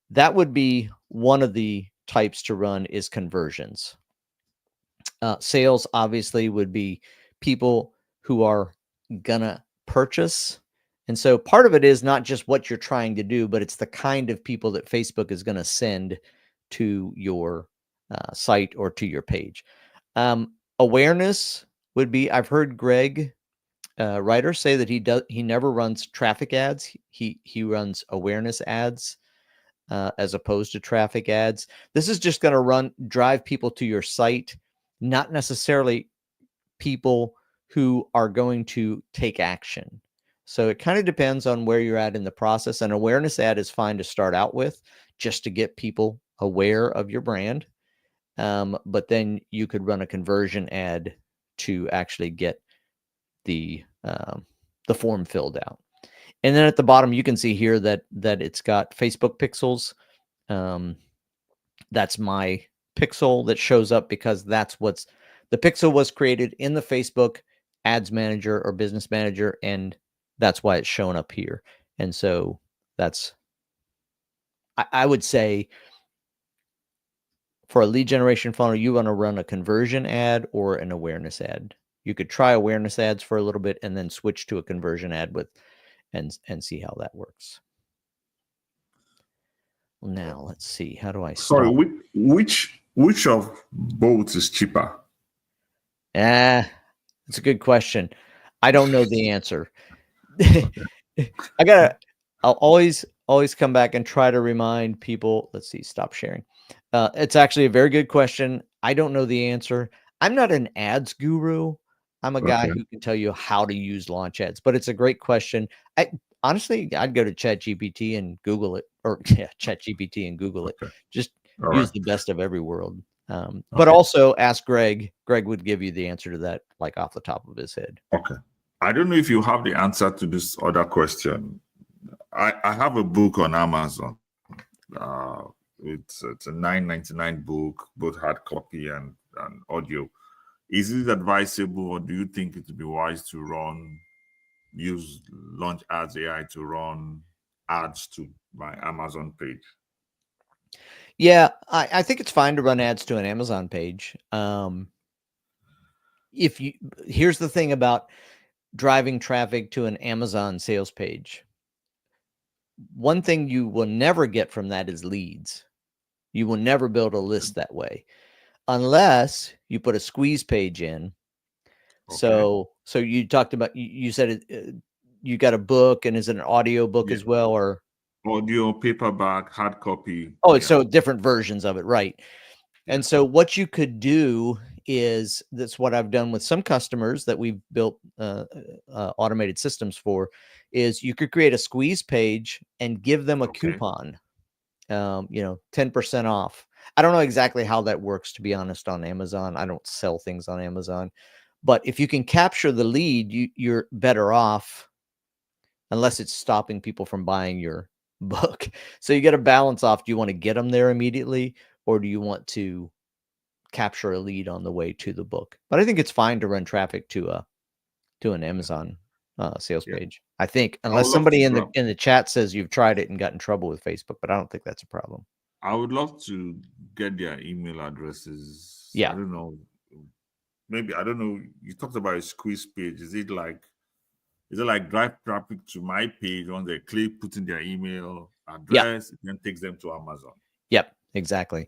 that would be one of the types to run, is conversions. Sales obviously would be people who are gonna purchase. And so part of it is not just what you're trying to do, but it's the kind of people that Facebook is going to send to your site or to your page. Awareness would be, I've heard Greg Ryder say that he never runs traffic ads. He runs awareness ads as opposed to traffic ads. This is just going to drive people to your site, not necessarily people who are going to take action. So it kind of depends on where you're at in the process. An awareness ad is fine to start out with, just to get people aware of your brand. But then you could run a conversion ad to actually get the form filled out. And then at the bottom, you can see here that it's got Facebook pixels. That's my pixel that shows up because that's the pixel was created in the Facebook Ads Manager or Business Manager, and that's why it's showing up here. And so I would say for a lead generation funnel, you want to run a conversion ad or an awareness ad. You could try awareness ads for a little bit and then switch to a conversion ad and see how that works. Now let's see. How do I stop? Sorry, which of both is cheaper? That's a good question. I don't know the answer. I'll always come back and try to remind people. Let's see, stop sharing. It's actually a very good question. I don't know the answer. I'm not an ads guru. I'm a guy who can tell you how to use launch ads, but it's a great question. Honestly, I'd go to ChatGPT and Google it, or ChatGPT and Google it. Just use the best of every world. But also ask Greg. Greg would give you the answer to that, like off the top of his head. Okay. I don't know if you have the answer to this other question. I have a book on Amazon. It's a $9.99 book, both hard copy and audio. Is it advisable, or do you think it would be wise to use Launch Ads.ai to run ads to my Amazon page? Yeah, I think it's fine to run ads to an Amazon page. Here's the thing about driving traffic to an Amazon sales page. One thing you will never get from that is leads. You will never build a list that way unless you put a squeeze page in. So you talked about, you said you got a book, and is it an audio book as well, or audio, paperback, hard copy? Oh, so different versions of it, right? And so what you could do is, that's what I've done with some customers that we've built automated systems for, is you could create a squeeze page and give them a coupon, 10% off. I don't know exactly how that works, to be honest, on Amazon. I don't sell things on Amazon, but if you can capture the lead, you're better off unless it's stopping people from buying your book. So you got to balance off. Do you want to get them there immediately, or do you want to capture a lead on the way to the book? But I think it's fine to run traffic to an Amazon sales page. I think, I would unless love somebody to in the chat says you've tried it and got in trouble with Facebook, but I don't think that's a problem. I would love to get their email addresses. Yeah. I don't know. Maybe I don't know. You talked about a squeeze page. Is it like drive traffic to my page when they click, put in their email address, it then takes them to Amazon? Yep, exactly.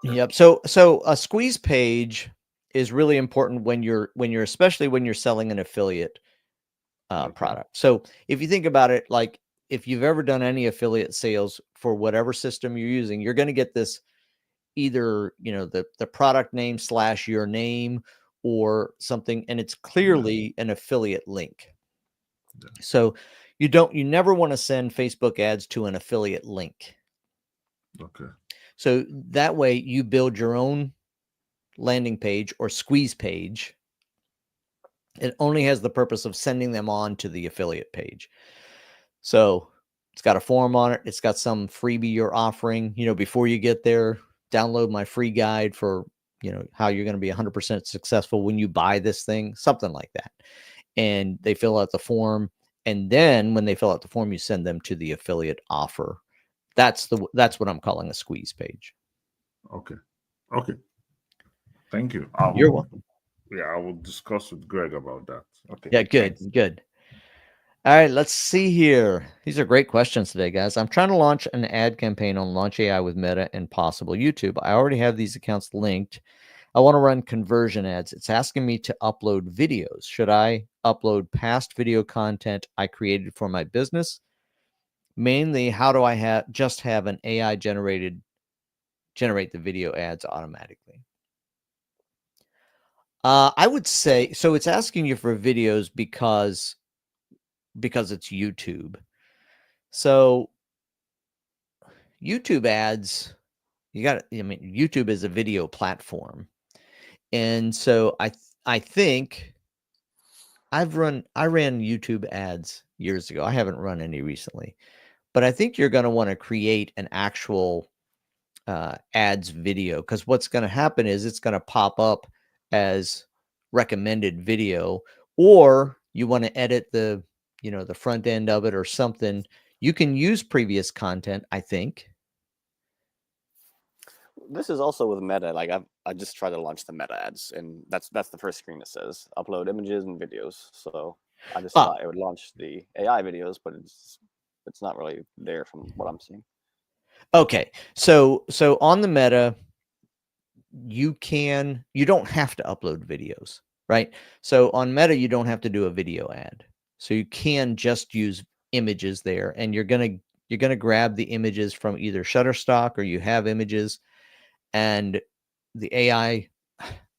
Yep. So a squeeze page is really important when you're especially when you're selling an affiliate product. So if you think about it, like if you've ever done any affiliate sales for whatever system you're using, you're going to get this either, the product name / your name or something, and it's clearly an affiliate link. So you never want to send Facebook ads to an affiliate link. Okay. So that way you build your own landing page or squeeze page. It only has the purpose of sending them on to the affiliate page. So it's got a form on it. It's got some freebie you're offering. Before you get there, download my free guide for, how you're going to be 100% successful when you buy this thing, something like that. And they fill out the form. And then when they fill out the form, you send them to the affiliate offer. That's what I'm calling a squeeze page. Okay. Thank you. You're welcome. Yeah, I will discuss with Greg about that. Okay. Yeah, good, Thanks. good. All right, let's see here. These are great questions today, guys. I'm trying to launch an ad campaign on Launch.ai with Meta and possible YouTube. I already have these accounts linked. I want to run conversion ads. It's asking me to upload videos. Should I upload past video content I created for my business? Mainly, how do I have an AI generate the video ads automatically? I would say, so it's asking you for videos because it's YouTube. So YouTube ads, YouTube is a video platform. And so I think I ran YouTube ads years ago. I haven't run any recently, but I think you're going to want to create an actual ads video, because what's going to happen is it's going to pop up as recommended video, or you want to edit the front end of it or something. You can use previous content, I think. This is also with Meta. Like I just tried to launch the Meta ads, and that's the first screen that says upload images and videos. So I just thought it would launch the AI videos, but it's not really there from what I'm seeing. Okay, so on the Meta, you don't have to upload videos, right? So on Meta, you don't have to do a video ad. So you can just use images there, and you're gonna grab the images from either Shutterstock or you have images, and the AI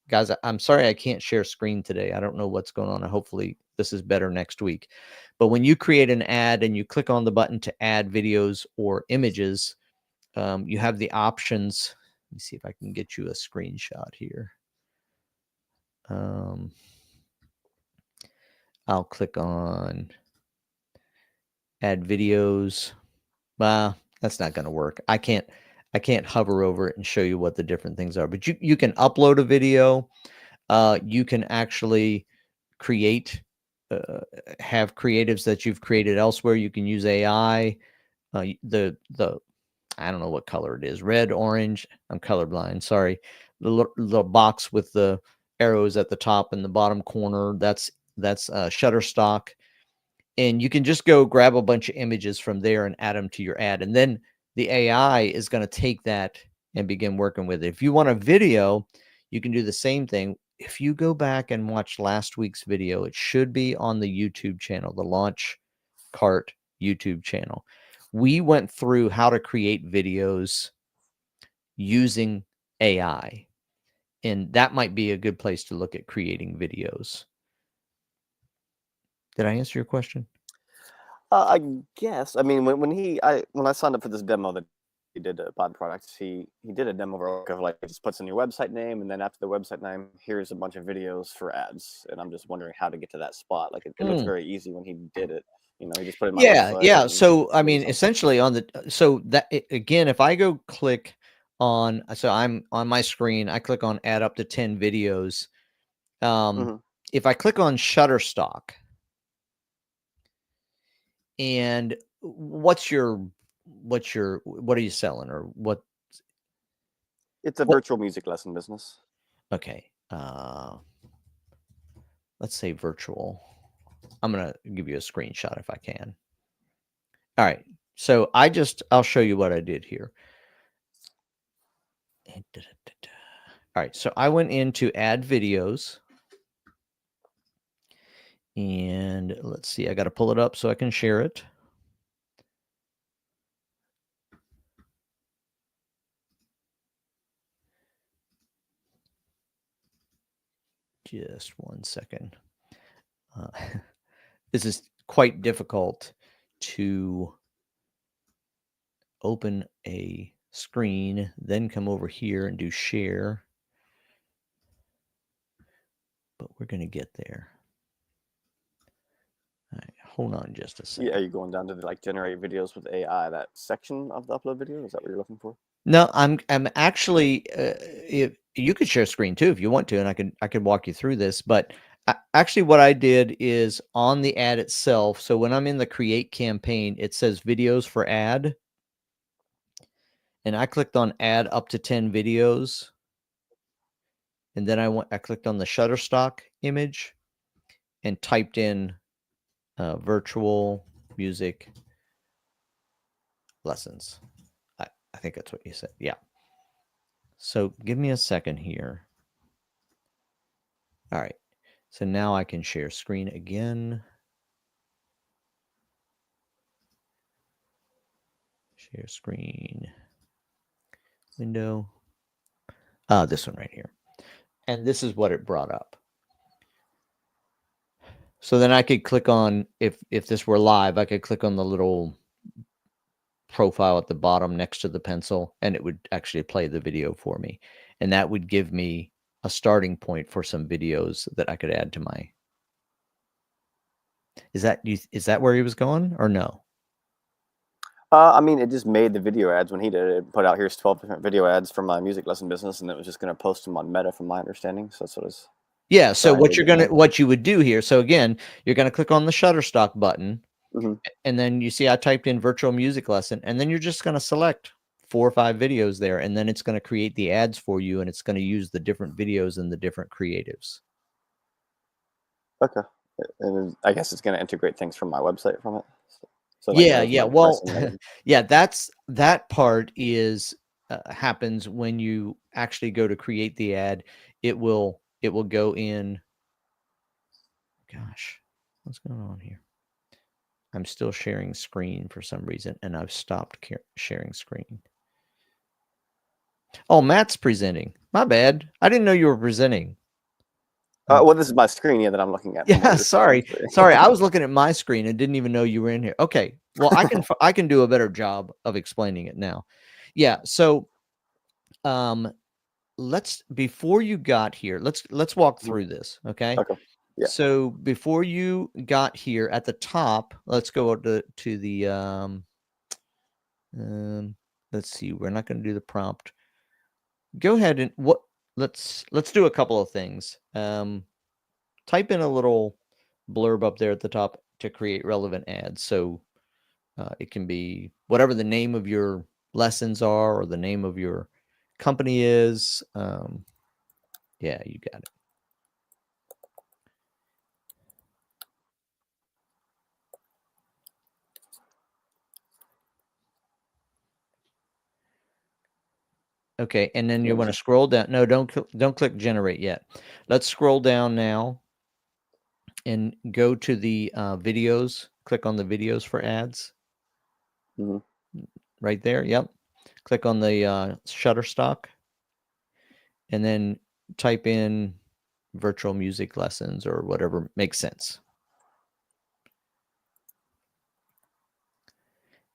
guys, I'm sorry I can't share screen today. I don't know what's going on. Hopefully this is better next week. But when you create an ad and you click on the button to add videos or images, you have the options. Let me see if I can get you a screenshot here. I'll click on add videos. That's not going to work. I can't hover over it and show you what the different things are, but you can upload a video. You can actually create, have creatives that you've created elsewhere. You can use AI. The I don't know what color it is, red, orange. I'm colorblind. Sorry. The box with the arrows at the top and the bottom corner. That's Shutterstock. And you can just go grab a bunch of images from there and add them to your ad. And then the AI is going to take that and begin working with it. If you want a video, you can do the same thing. If you go back and watch last week's video, it should be on the YouTube channel, the Launch Cart YouTube channel. We went through how to create videos using AI, and that might be a good place to look at creating videos. Did I answer your question? I guess. I mean, when I signed up for this demo that he did buy the products, he did a demo of like just puts in your website name, and then after the website name, here's a bunch of videos for ads. And I'm just wondering how to get to that spot. Like it looks very easy when he did it, You know, you just put it in my Yeah, website. yeah. And So I do mean, something. essentially on the so that again, if I go click on, so I'm on my screen, I click on add up to 10 videos. If I click on Shutterstock, and what are you selling, or what? It's a virtual music lesson business. Okay. Let's say virtual. I'm going to give you a screenshot if I can. All right. So I'll show you what I did here. All right. So I went into add videos. And let's see, I got to pull it up so I can share it. Just one second. This is quite difficult to open a screen, then come over here and do share. But we're going to get there. All right, hold on just a second. Yeah, are you going down to the generate videos with AI, that section of the upload video? Is that what you're looking for? No, I'm actually if you could share screen too if you want to, and I could walk you through this, but actually what I did is on the ad itself. So when I'm in the create campaign, it says videos for ad. And I clicked on add up to 10 videos. And then I clicked on the Shutterstock image and typed in virtual music lessons. I think that's what you said. Yeah. So give me a second here. All right. So now I can share screen again. Share screen. Window. This one right here. And this is what it brought up. So then I could click on, if this were live, I could click on the little profile at the bottom next to the pencil, and it would actually play the video for me. And that would give me a starting point for some videos that I could add to my. Is that where he was going, or no? I mean, it just made the video ads when he did it. It put out, here's 12 different video ads for my music lesson business, and it was just going to post them on Meta, from my understanding. So that's what it's. Yeah. So what you would do here. So again, you're gonna click on the Shutterstock button, and then you see I typed in virtual music lesson, and then you're just gonna select 4 or 5 videos there, and then it's gonna create the ads for you, and it's gonna use the different videos and the different creatives. Okay. And I guess it's going to integrate things from my website from it. So Yeah, yeah. Well, yeah, that part is happens when you actually go to create the ad. It will go in. Gosh, what's going on here? I'm still sharing screen for some reason, and I've stopped sharing screen. Oh, Matt's presenting. My bad. I didn't know you were presenting. Well, this is my screen, that I'm looking at. Yeah, sorry. Sorry, I was looking at my screen and didn't even know you were in here. Okay, well, I can do a better job of explaining it now. Yeah, so before you got here, let's walk through this, okay? Okay. Yeah. So before you got here at the top, let's go to the let's see, we're not going to do the prompt. Go ahead and let's do a couple of things. Type in a little blurb up there at the top to create relevant ads. So it can be whatever the name of your lessons are, or the name of your company is. Yeah, you got it. Okay, and then you want to scroll down. No, don't click generate yet. Let's scroll down now and go to the videos. Click on the videos for ads. Right there. Yep. Click on the Shutterstock, and then type in virtual music lessons or whatever makes sense.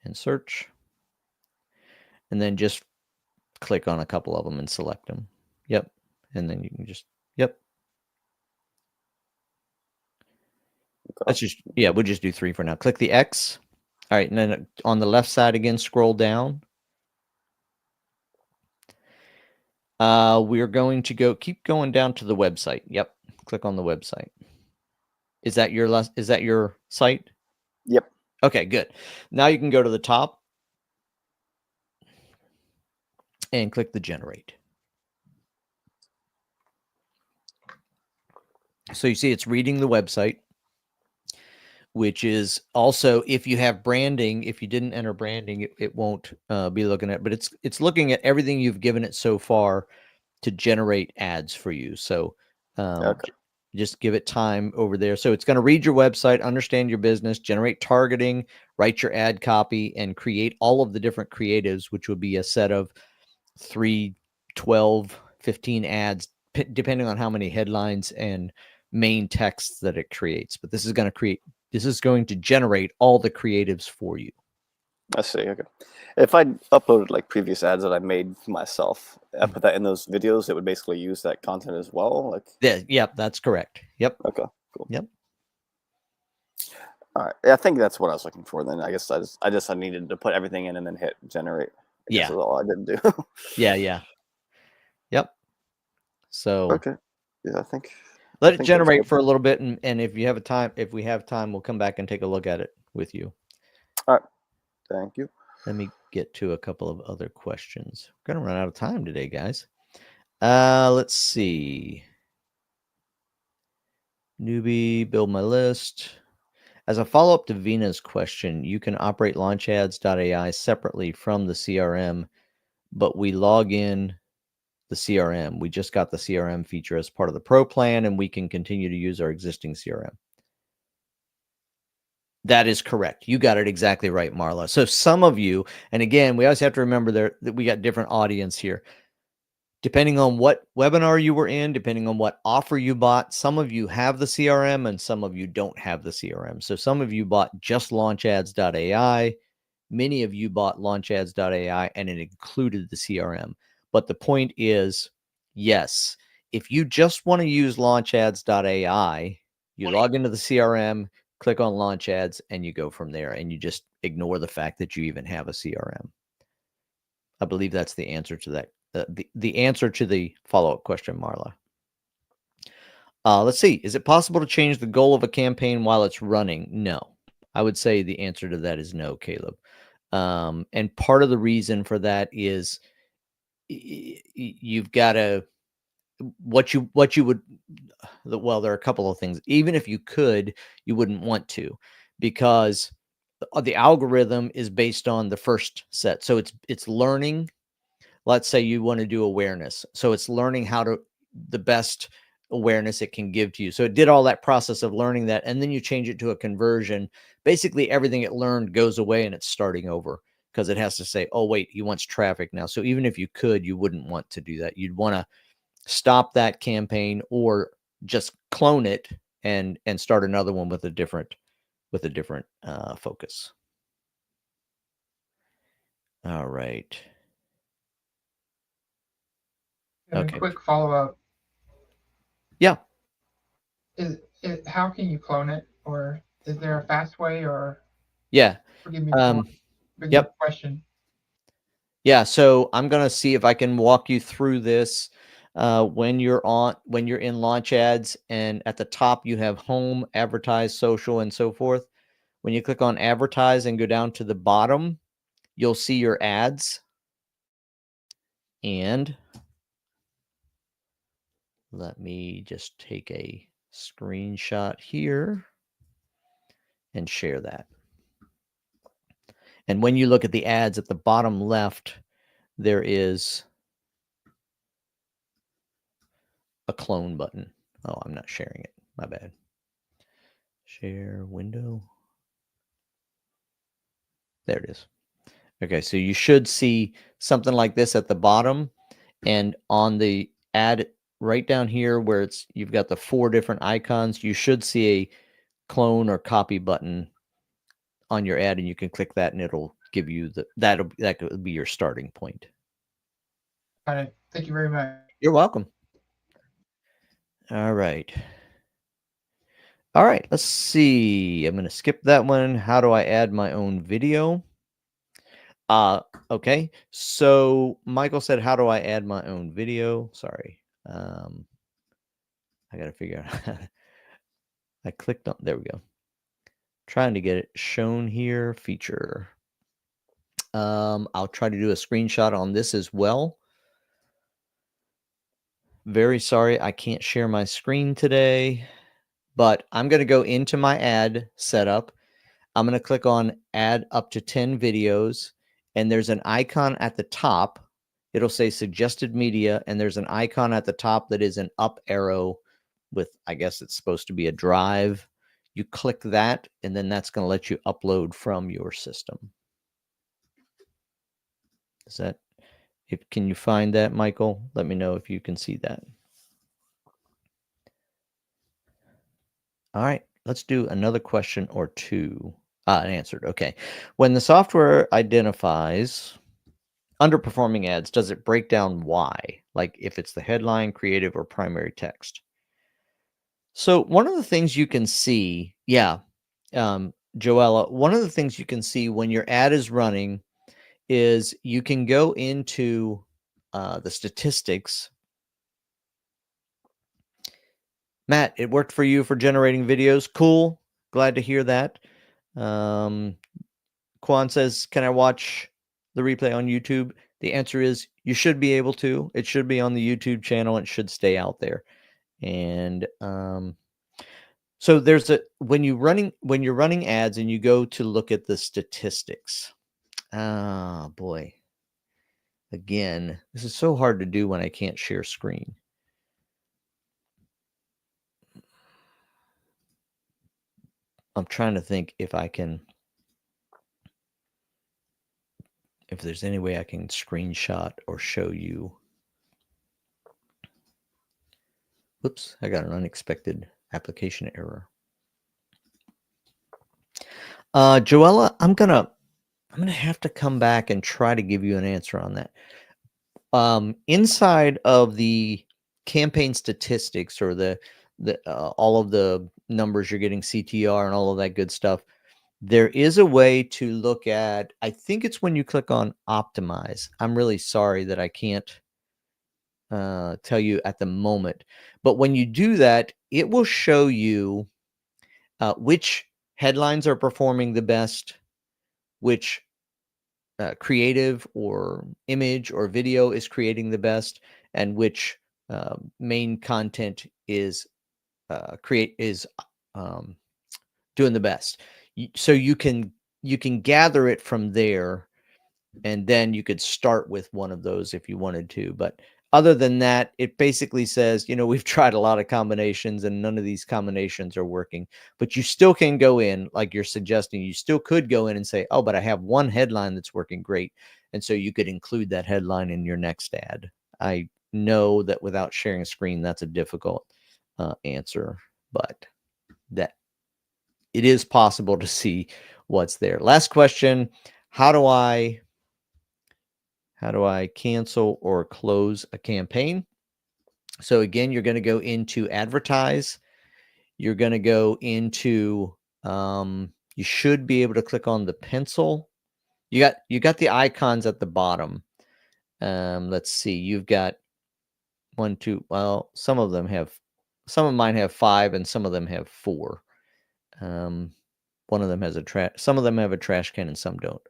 And search. And then just click on a couple of them and select them. Yep. And then you can just, yep. Let's just, yeah, we'll just do 3 for now. Click the X. All right, and then on the left side again, scroll down. We're going to keep going down to the website. Yep, click on the website. Is that your site? Yep. Okay, good. Now you can go to the top and click the generate. So you see it's reading the website, which is also, if you have branding, if you didn't enter branding, it won't be looking at, but it's looking at everything you've given it so far to generate ads for you. So just give it time over there. So it's going to read your website, understand your business, generate targeting, write your ad copy, and create all of the different creatives, which would be a set of 3, 12, 15 ads, depending on how many headlines and main texts that it creates. But this is going to generate all the creatives for you. I see. Okay. If I uploaded like previous ads that I made myself, I put that in those videos, it would basically use that content as well. Like, yep, that's correct. Yep. Okay. Cool. Yep. All right. Yeah, I think that's what I was looking for. Then I guess I needed to put everything in and then hit generate. I guess that's all I didn't do. Yeah. Yep. So okay. Yeah, I think. Let it generate for a little bit, and if we have time, we'll come back and take a look at it with you. All right. Thank you. Let me get to a couple of other questions. We're going to run out of time today, guys. Let's see. Newbie, build my list. As a follow-up to Vina's question, you can operate Launchads.ai separately from the CRM, but we log in the CRM. We just got the CRM feature as part of the Pro plan, and we can continue to use our existing CRM. That is correct. You got it exactly right, Marla. So some of you, and again, we always have to remember that we got different audience here. Depending on what webinar you were in, depending on what offer you bought, some of you have the CRM and some of you don't have the CRM. So some of you bought just Launchads.ai. Many of you bought Launchads.ai and it included the CRM. But the point is, yes, if you just want to use Launchads.ai, you log into the CRM, click on Launch Ads, and you go from there, and you just ignore the fact that you even have a CRM. I believe that's the answer to that. The answer to the follow-up question, Marla. Let's see. Is it possible to change the goal of a campaign while it's running? No. I would say the answer to that is no, Caleb. And part of the reason for that is you've got to, what you would, well, there are a couple of things. Even if you could, you wouldn't want to, because the algorithm is based on the first set. So it's learning. Let's say you want to do awareness. So it's learning the best awareness it can give to you. So it did all that process of learning that, and then you change it to a conversion. Basically, everything it learned goes away and it's starting over, because it has to say, oh, wait, he wants traffic now. So even if you could, you wouldn't want to do that. You'd want to stop that campaign or just clone it and start another one with a different focus. All right. Okay. Quick follow-up. Yeah. How can you clone it, or is there a fast way, or? Yeah. Forgive me for the question. Yeah. So I'm going to see if I can walk you through this. When you're in Launch Ads, and at the top you have home, advertise, social, and so forth. When you click on advertise and go down to the bottom, you'll see your ads. And let me just take a screenshot here and share that. And when you look at the ads at the bottom left, there is a clone button. Oh, I'm not sharing it. My bad. Share window. There it is. Okay, so you should see something like this at the bottom, and on the ad right down here where you've got the 4 different icons, you should see a clone or copy button on your ad, and you can click that and it'll give you that could be your starting point. All right. Thank you very much. You're welcome. All right. All right, let's see. I'm going to skip that one. How do I add my own video? Okay. So Michael said, how do I add my own video? Sorry. I got to figure out. I clicked on, there we go. Trying to get it shown here, feature. I'll try to do a screenshot on this as well. Very sorry, I can't share my screen today, but I'm going to go into my ad setup. I'm going to click on add up to 10 videos, and there's an icon at the top. It'll say suggested media, and there's an icon at the top that is an up arrow with, I guess it's supposed to be a drive. You click that, and then that's going to let you upload from your system. Is that, can you find that, Michael? Let me know if you can see that. All right, let's do another question or two. Answered. Okay. When the software identifies underperforming ads, does it break down why? Like if it's the headline, creative, or primary text? So one of the things you can see, Joella, one of the things you can see when your ad is running is you can go into the statistics. Matt, it worked for you for generating videos. Cool. Glad to hear that. Quan says, can I watch the replay on YouTube? The answer is you should be able to. It should be on the YouTube channel. It should stay out there. And so there's when you're running ads and you go to look at the statistics. Ah, boy. Again, this is so hard to do when I can't share screen. I'm trying to think if there's any way I can screenshot or show you. Whoops, I got an unexpected application error. Joella, I'm gonna have to come back and try to give you an answer on that. Inside of the campaign statistics, or the all of the numbers you're getting, CTR and all of that good stuff, there is a way to look at, I think it's when you click on optimize. I'm really sorry that I can't tell you at the moment, but when you do that, it will show you which headlines are performing the best, which creative or image or video is creating the best, and which main content is doing the best. So you can gather it from there, and then you could start with one of those if you wanted to. But other than that, it basically says, we've tried a lot of combinations and none of these combinations are working. But you still can go in, like you're suggesting, you still could go in and say, oh, but I have one headline that's working great. And so you could include that headline in your next ad. I know that without sharing a screen, that's a difficult answer, but that it is possible to see what's there. Last question. How do I cancel or close a campaign? So again, you're going to go into advertise. You're going to go into, you should be able to click on the pencil. You got the icons at the bottom. Let's see. You've got 1, 2. Well, some of mine have 5 and some of them have 4. One of them has some of them have a trash can and some don't.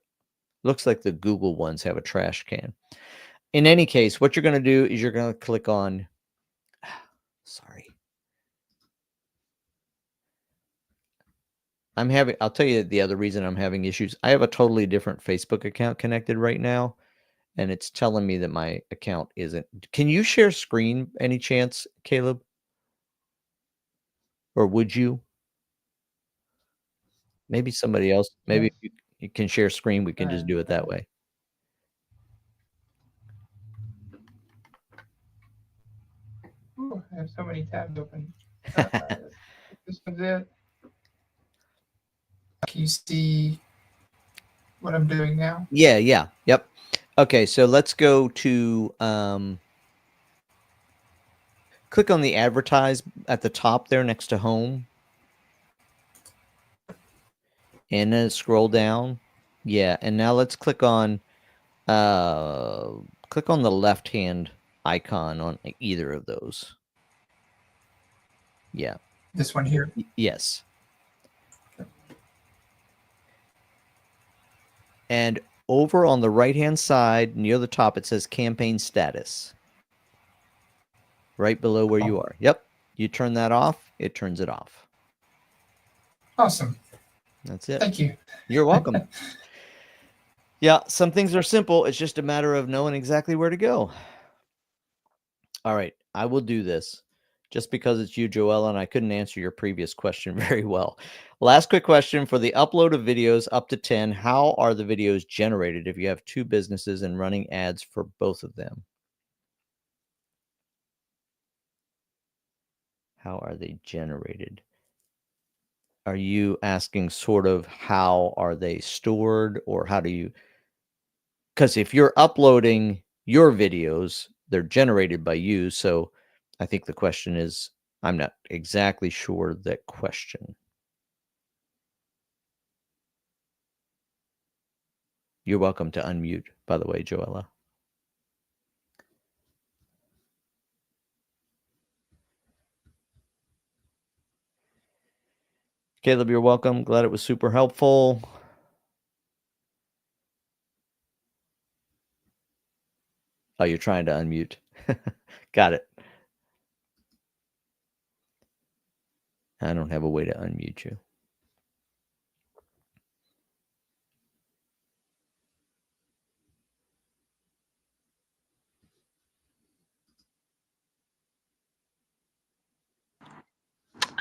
Looks like the Google ones have a trash can. In any case, what you're going to do is you're going to click on, sorry. I'll tell you the other reason I'm having issues. I have a totally different Facebook account connected right now, and it's telling me that my account isn't. Can you share screen any chance, Caleb? Or would you? Maybe somebody else. Maybe if you can share screen, we can just do it that way. Ooh, I have so many tabs open. This one's it. Can you see what I'm doing now? Yeah. Yep. Okay, so let's go to click on the advertise at the top there next to home. and then scroll down. Yeah, and now let's click on the left hand icon on either of those. Yeah. This one here. Yes. And over on the right hand side near the top, it says campaign status. Right below where you are. Yep. You turn that off, it turns it off. Awesome. That's it. Thank you. You're welcome. Yeah, some things are simple. It's just a matter of knowing exactly where to go. All right, I will do this just because it's you, Joella, and I couldn't answer your previous question very well. Last quick question for the upload of videos up to 10. How are the videos generated if you have two businesses and running ads for both of them? How are they generated? Are you asking sort of how are they stored, or how do you, because if you're uploading your videos, they're generated by you. So I think the question is, I'm not exactly sure that question. You're welcome to unmute, by the way, Joella. Caleb, you're welcome. Glad it was super helpful. Oh, you're trying to unmute. Got it. I don't have a way to unmute you.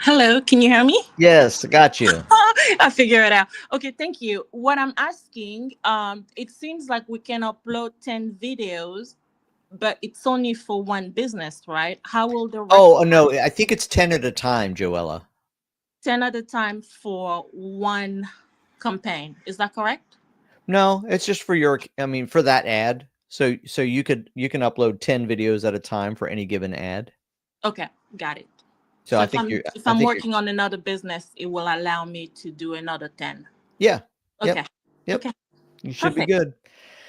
Hello, can you hear me? Yes, I got you. I figure it out. Okay, thank you. What I'm asking, it seems like we can upload 10 videos, but it's only for one business, right? How will the rest Oh, no, I think it's 10 at a time, Joella. 10 at a time for one campaign? Is that correct? No, it's just for your, I mean, for that ad. So you can upload 10 videos at a time for any given ad. Okay, got it. So I if think I'm working on another business, it will allow me to do another 10. Yeah. Okay. Yep. Okay. You should Perfect. be good.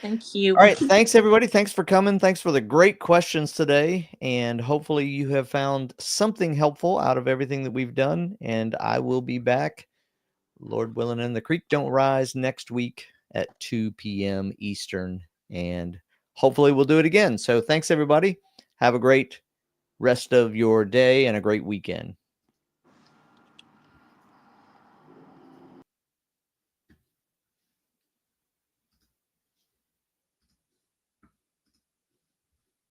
Thank you. All right. Thanks, everybody. Thanks for coming. Thanks for the great questions today. And hopefully you have found something helpful out of everything that we've done. And I will be back, Lord willing, and the creek don't rise, next week at 2 p.m. Eastern. And hopefully we'll do it again. So thanks, everybody. Have a great rest of your day and a great weekend.